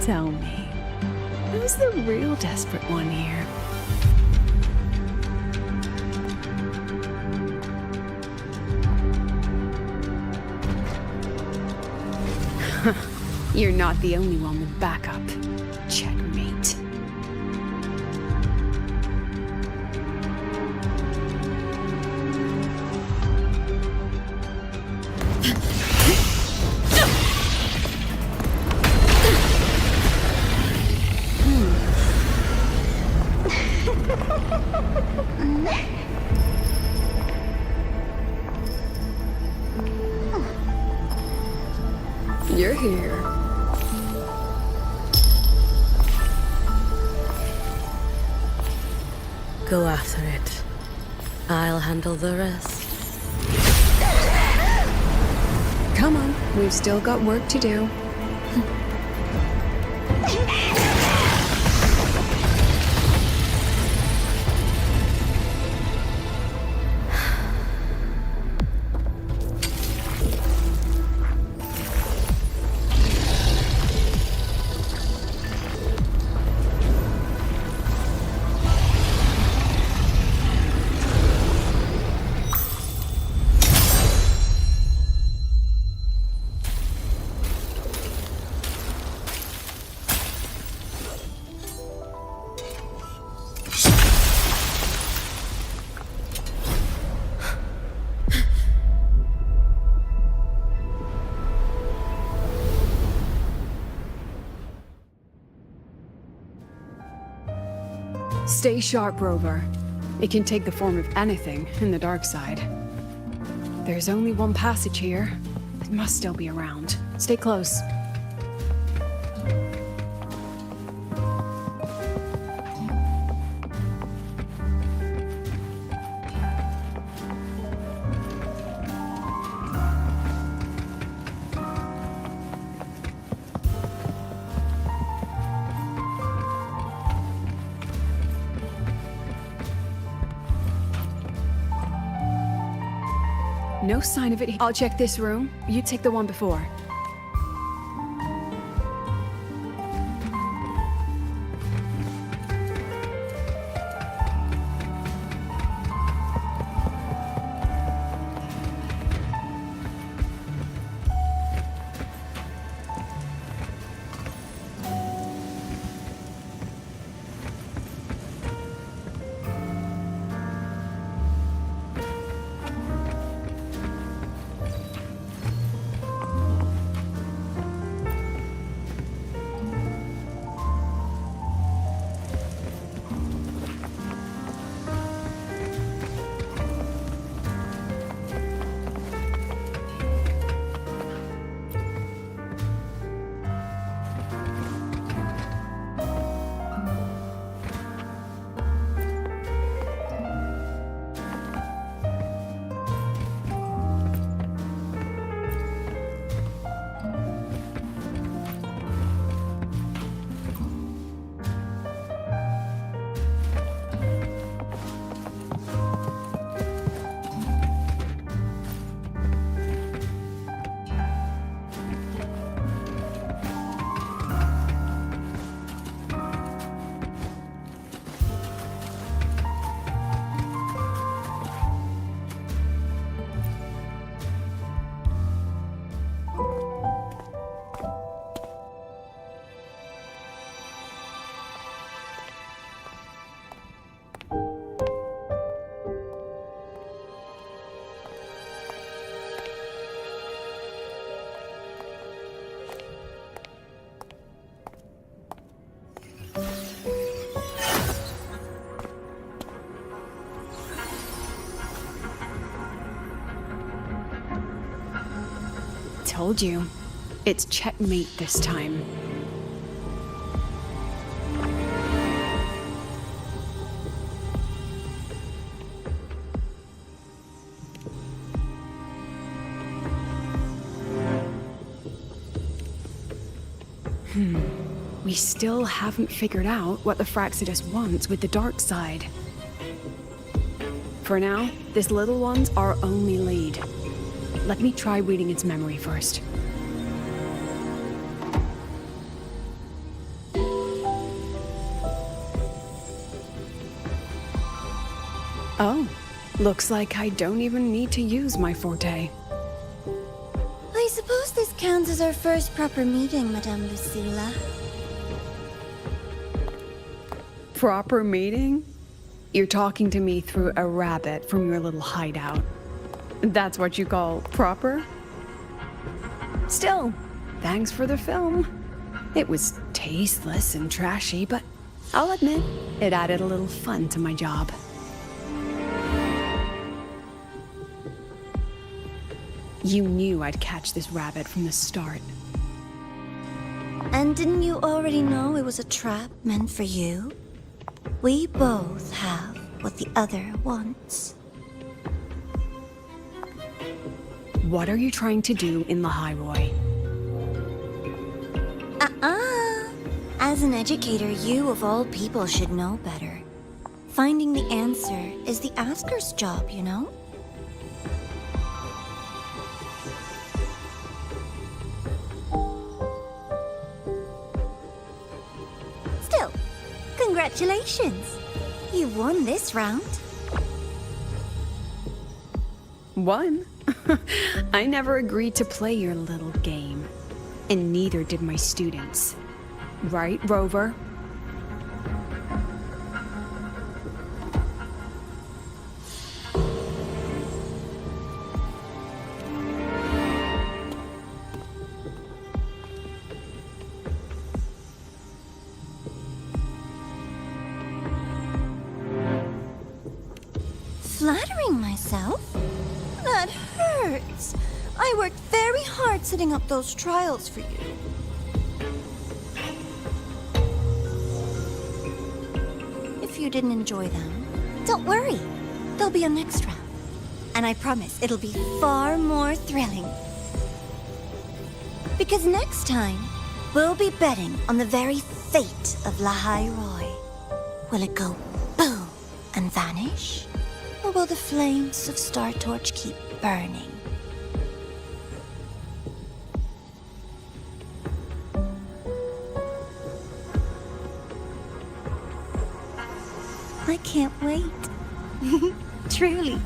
Tell me, who's the real desperate one here? You're not the only one with backup. Checkmate. You're here. Go after it. I'll handle the rest. Come on, we've still got work to do. Stay sharp, Rover. It can take the form of anything in the dark side. There's only one passage here. It must still be around. Stay close. No sign of it. I'll check this room. You take the one before. Told you. It's checkmate this time. We still haven't figured out what the Fraxidus wants with the dark side. For now, this little one's our only lead. Let me try reading its memory first. Oh, looks like I don't even need to use my forte. I suppose this counts as our first proper meeting, Madame Lucilla. Proper meeting? You're talking to me through a rabbit from your little hideout. That's what you call proper? Still, thanks for the film. It was tasteless and trashy, but I'll admit, it added a little fun to my job. You knew I'd catch this rabbit from the start. And didn't you already know it was a trap meant for you? We both have what the other wants. What are you trying to do in the High-Roy? As an educator, you of all people should know better. Finding the answer is the asker's job, you know? Still, congratulations! You won this round. Won? I never agreed to play your little game. And neither did my students. Right, Rover? Flattering myself? That hurts. I worked very hard setting up those trials for you. If you didn't enjoy them, don't worry. There'll be a next round. And I promise it'll be far more thrilling. Because next time, we'll be betting on the very fate of La High-Roy. Will it go boom and vanish? Or will the flames of Star Torch keep burning? I can't wait. Truly,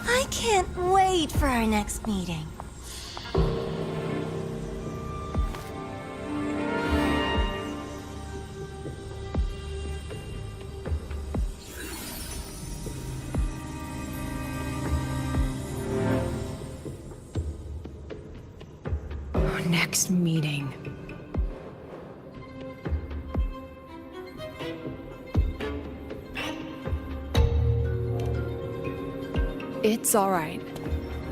I can't wait for our next meeting. Next meeting. It's all right.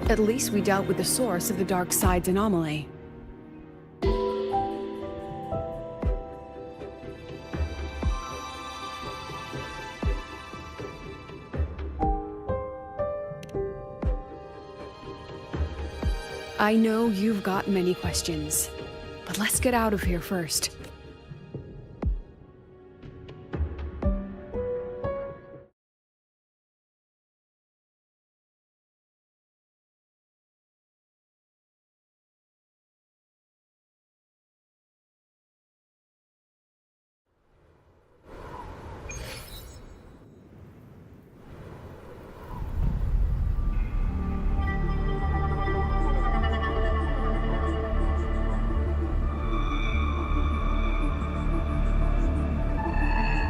At least we dealt with the source of the dark side's anomaly. I know you've got many questions, but let's get out of here first.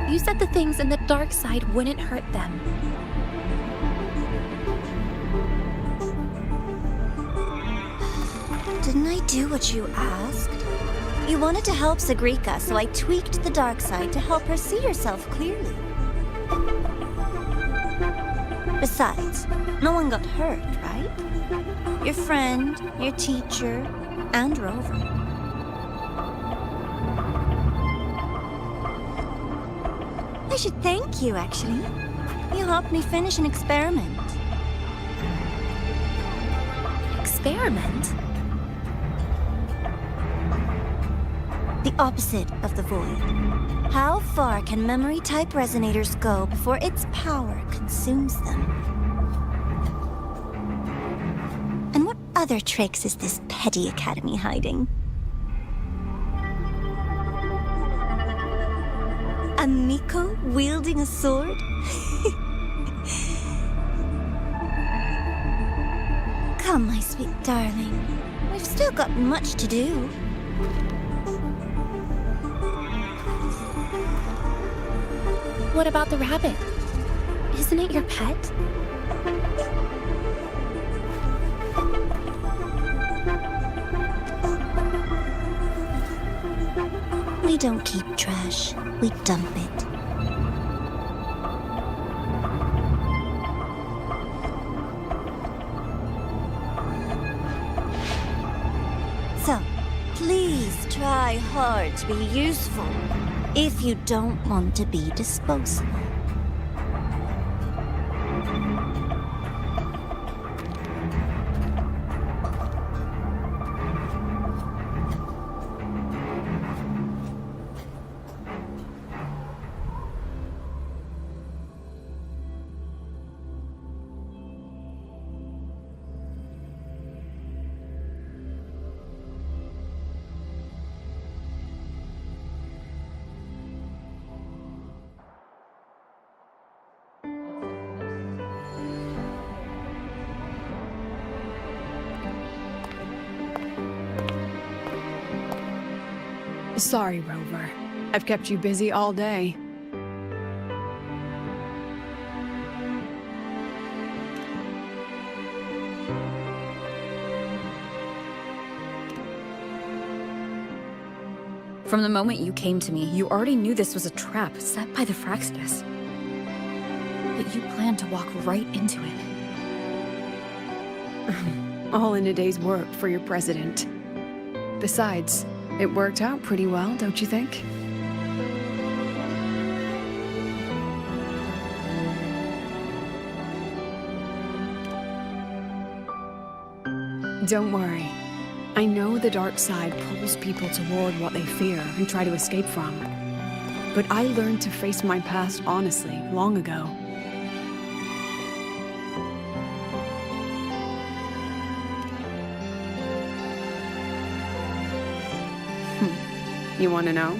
You said the things in the dark side wouldn't hurt them. Didn't I do what you asked? You wanted to help Segrika, so I tweaked the dark side to help her see herself clearly. Besides, no one got hurt, right? Your friend, your teacher, and Rover. I should thank you, actually. You helped me finish an experiment. Experiment? The opposite of the void. How far can memory-type resonators go before its power consumes them? And what other tricks is this petty academy hiding? A Miko wielding a sword? Come, my sweet darling. We've still got much to do. What about the rabbit? Isn't it your pet? We don't keep trash, we dump it. So, please try hard to be useful if you don't want to be disposable. Sorry, Rover. I've kept you busy all day. From the moment you came to me, you already knew this was a trap set by the Fraxidus. But you planned to walk right into it. All in a day's work for your president. Besides, it worked out pretty well, don't you think? Don't worry. I know the dark side pulls people toward what they fear and try to escape from. But I learned to face my past honestly long ago. You want to know?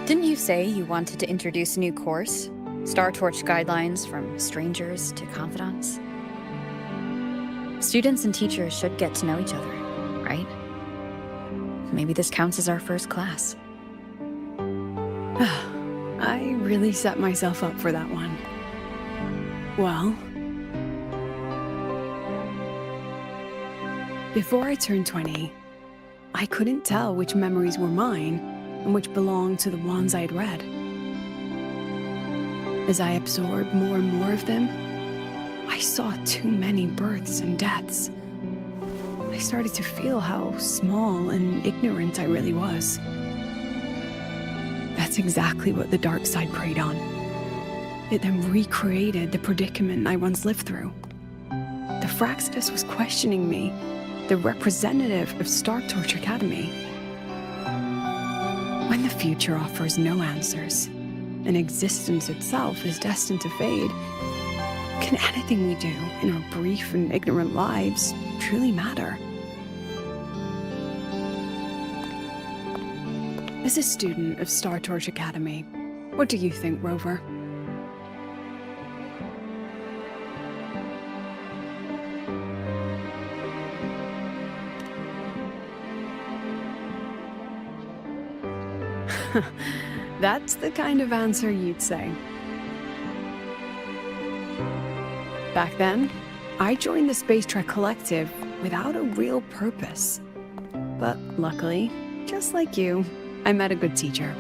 Didn't you say you wanted to introduce a new course? Star Torch guidelines from strangers to confidants? Students and teachers should get to know each other, right? Maybe this counts as our first class. I really set myself up for that one. Well, before I turned 20, I couldn't tell which memories were mine and which belonged to the ones I'd read. As I absorbed more and more of them, I saw too many births and deaths. I started to feel how small and ignorant I really was. That's exactly what the dark side preyed on. It then recreated the predicament I once lived through. The Fraxidus was questioning me, the representative of Star Torch Academy. When the future offers no answers, and existence itself is destined to fade, can anything we do in our brief and ignorant lives truly matter? As a student of Star Torch Academy, what do you think, Rover? That's the kind of answer you'd say. Back then, I joined the Space Trek Collective without a real purpose. But luckily, just like you, I met a good teacher.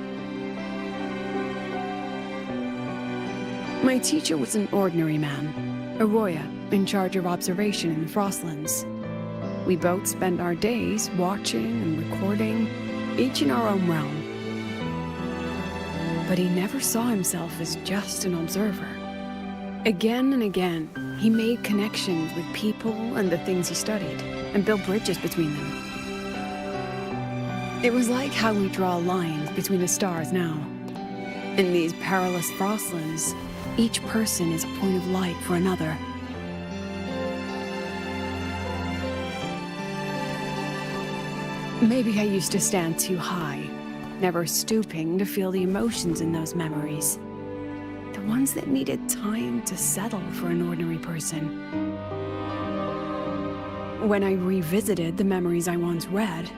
My teacher was an ordinary man, Arroya, in charge of observation in the Frostlands. We both spent our days watching and recording, each in our own realm. But he never saw himself as just an observer. Again and again, he made connections with people and the things he studied, and built bridges between them. It was like how we draw lines between the stars now. In these perilous frostlands, each person is a point of light for another. Maybe I used to stand too high, never stooping to feel the emotions in those memories. The ones that needed time to settle for an ordinary person. When I revisited the memories I once read,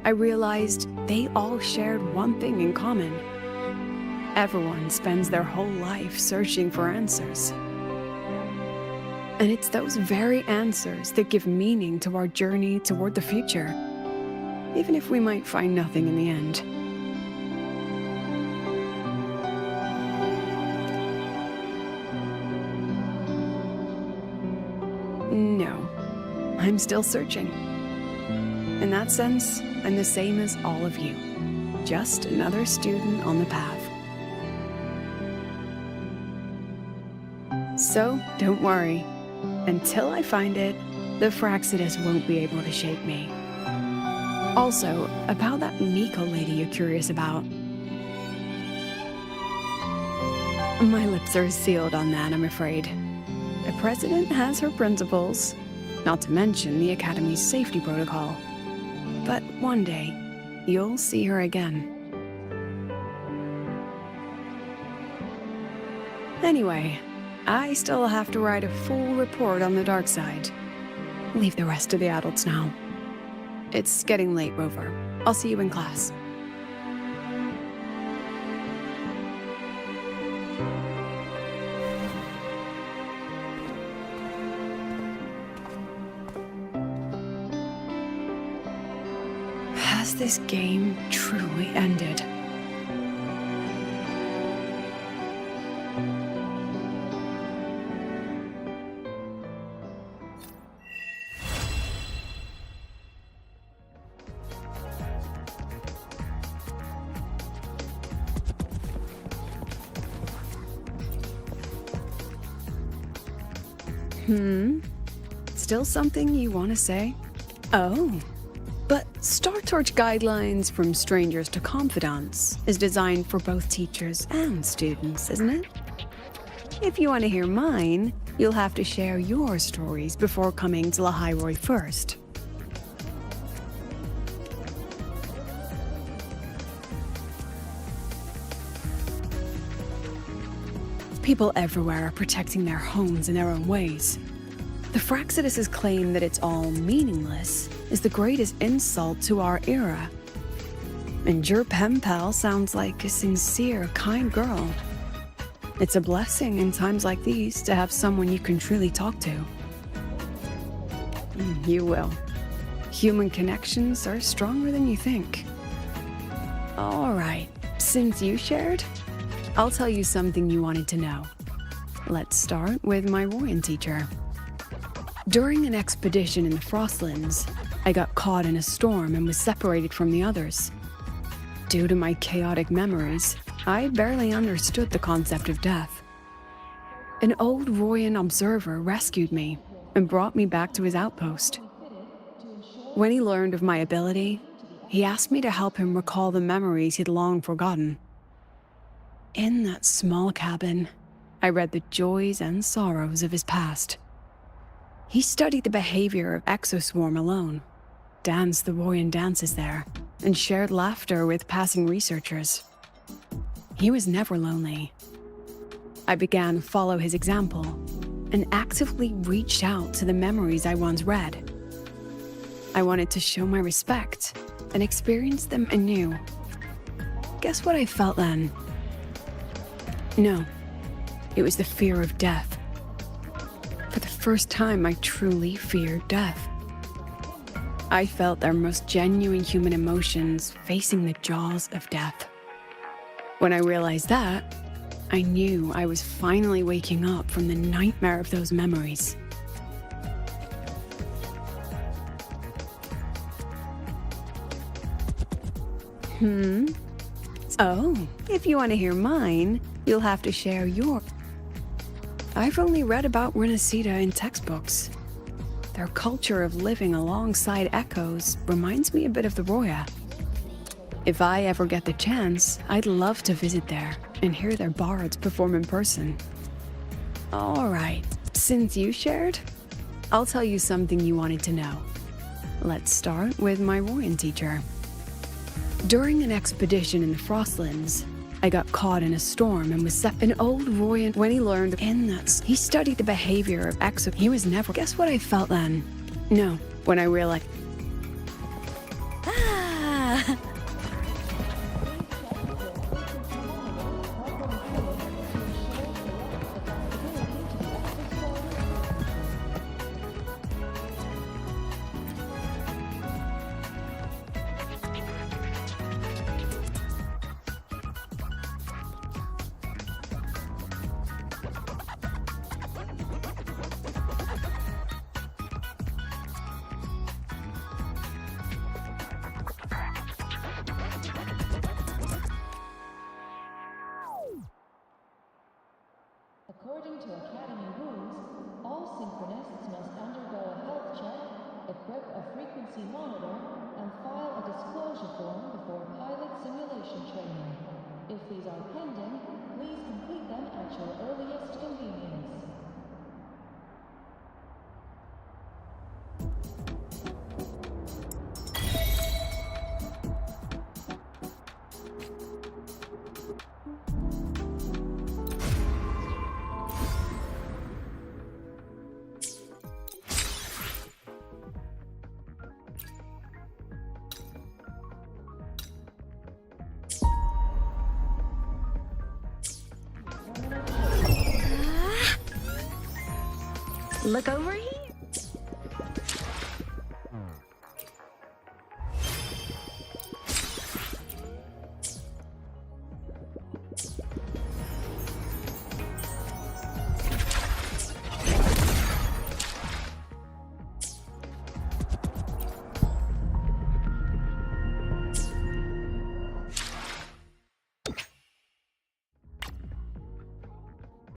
I realized they all shared one thing in common. Everyone spends their whole life searching for answers. And it's those very answers that give meaning to our journey toward the future, even if we might find nothing in the end. No, I'm still searching. In that sense, I'm the same as all of you. Just another student on the path. So, don't worry. Until I find it, the Fraxidus won't be able to shake me. Also, about that Miko lady you're curious about. My lips are sealed on that, I'm afraid. The president has her principles, not to mention the Academy's safety protocol. But one day, you'll see her again. Anyway, I still have to write a full report on the dark side. Leave the rest to the adults now. It's getting late, Rover. I'll see you in class. Has this game truly ended? Still something you want to say? Oh. But Star Torch Guidelines from Strangers to Confidants is designed for both teachers and students, isn't it? If you want to hear mine, you'll have to share your stories before coming to Lahairoi first. People everywhere are protecting their homes in their own ways. The Fraxidus' claim that it's all meaningless is the greatest insult to our era. And your pen pal sounds like a sincere, kind girl. It's a blessing in times like these to have someone you can truly talk to. You will. Human connections are stronger than you think. All right, since you shared, I'll tell you something you wanted to know. Let's start with my Royan teacher. During an expedition in the Frostlands, I got caught in a storm and was separated from the others. Due to my chaotic memories, I barely understood the concept of death. An old Royan observer rescued me and brought me back to his outpost. When he learned of my ability, he asked me to help him recall the memories he'd long forgotten. In that small cabin, I read the joys and sorrows of his past. He studied the behavior of Exoswarm alone, danced the Royan dances there, and shared laughter with passing researchers. He was never lonely. I began to follow his example and actively reached out to the memories I once read. I wanted to show my respect and experience them anew. Guess what I felt then? No, it was the fear of death. For the first time, I truly feared death. I felt their most genuine human emotions facing the jaws of death. When I realized that, I knew I was finally waking up from the nightmare of those memories. Oh, if you want to hear mine, you'll have to share your... I've only read about Renacida in textbooks. Their culture of living alongside echoes reminds me a bit of the Roya. If I ever get the chance, I'd love to visit there and hear their bards perform in person. All right, since you shared, I'll tell you something you wanted to know. Let's start with my Royan teacher. During an expedition in the Frostlands, I got caught in a storm and was set. An old Royan, when he learned in that, he studied the behavior of exo. He was never. Guess what I felt then? No, when I realized. Ah! According to Academy rules, all synchronists must undergo a health check, equip a frequency monitor, and file a disclosure form before pilot simulation training. If these are pending, please complete them at your earliest convenience. Look over here.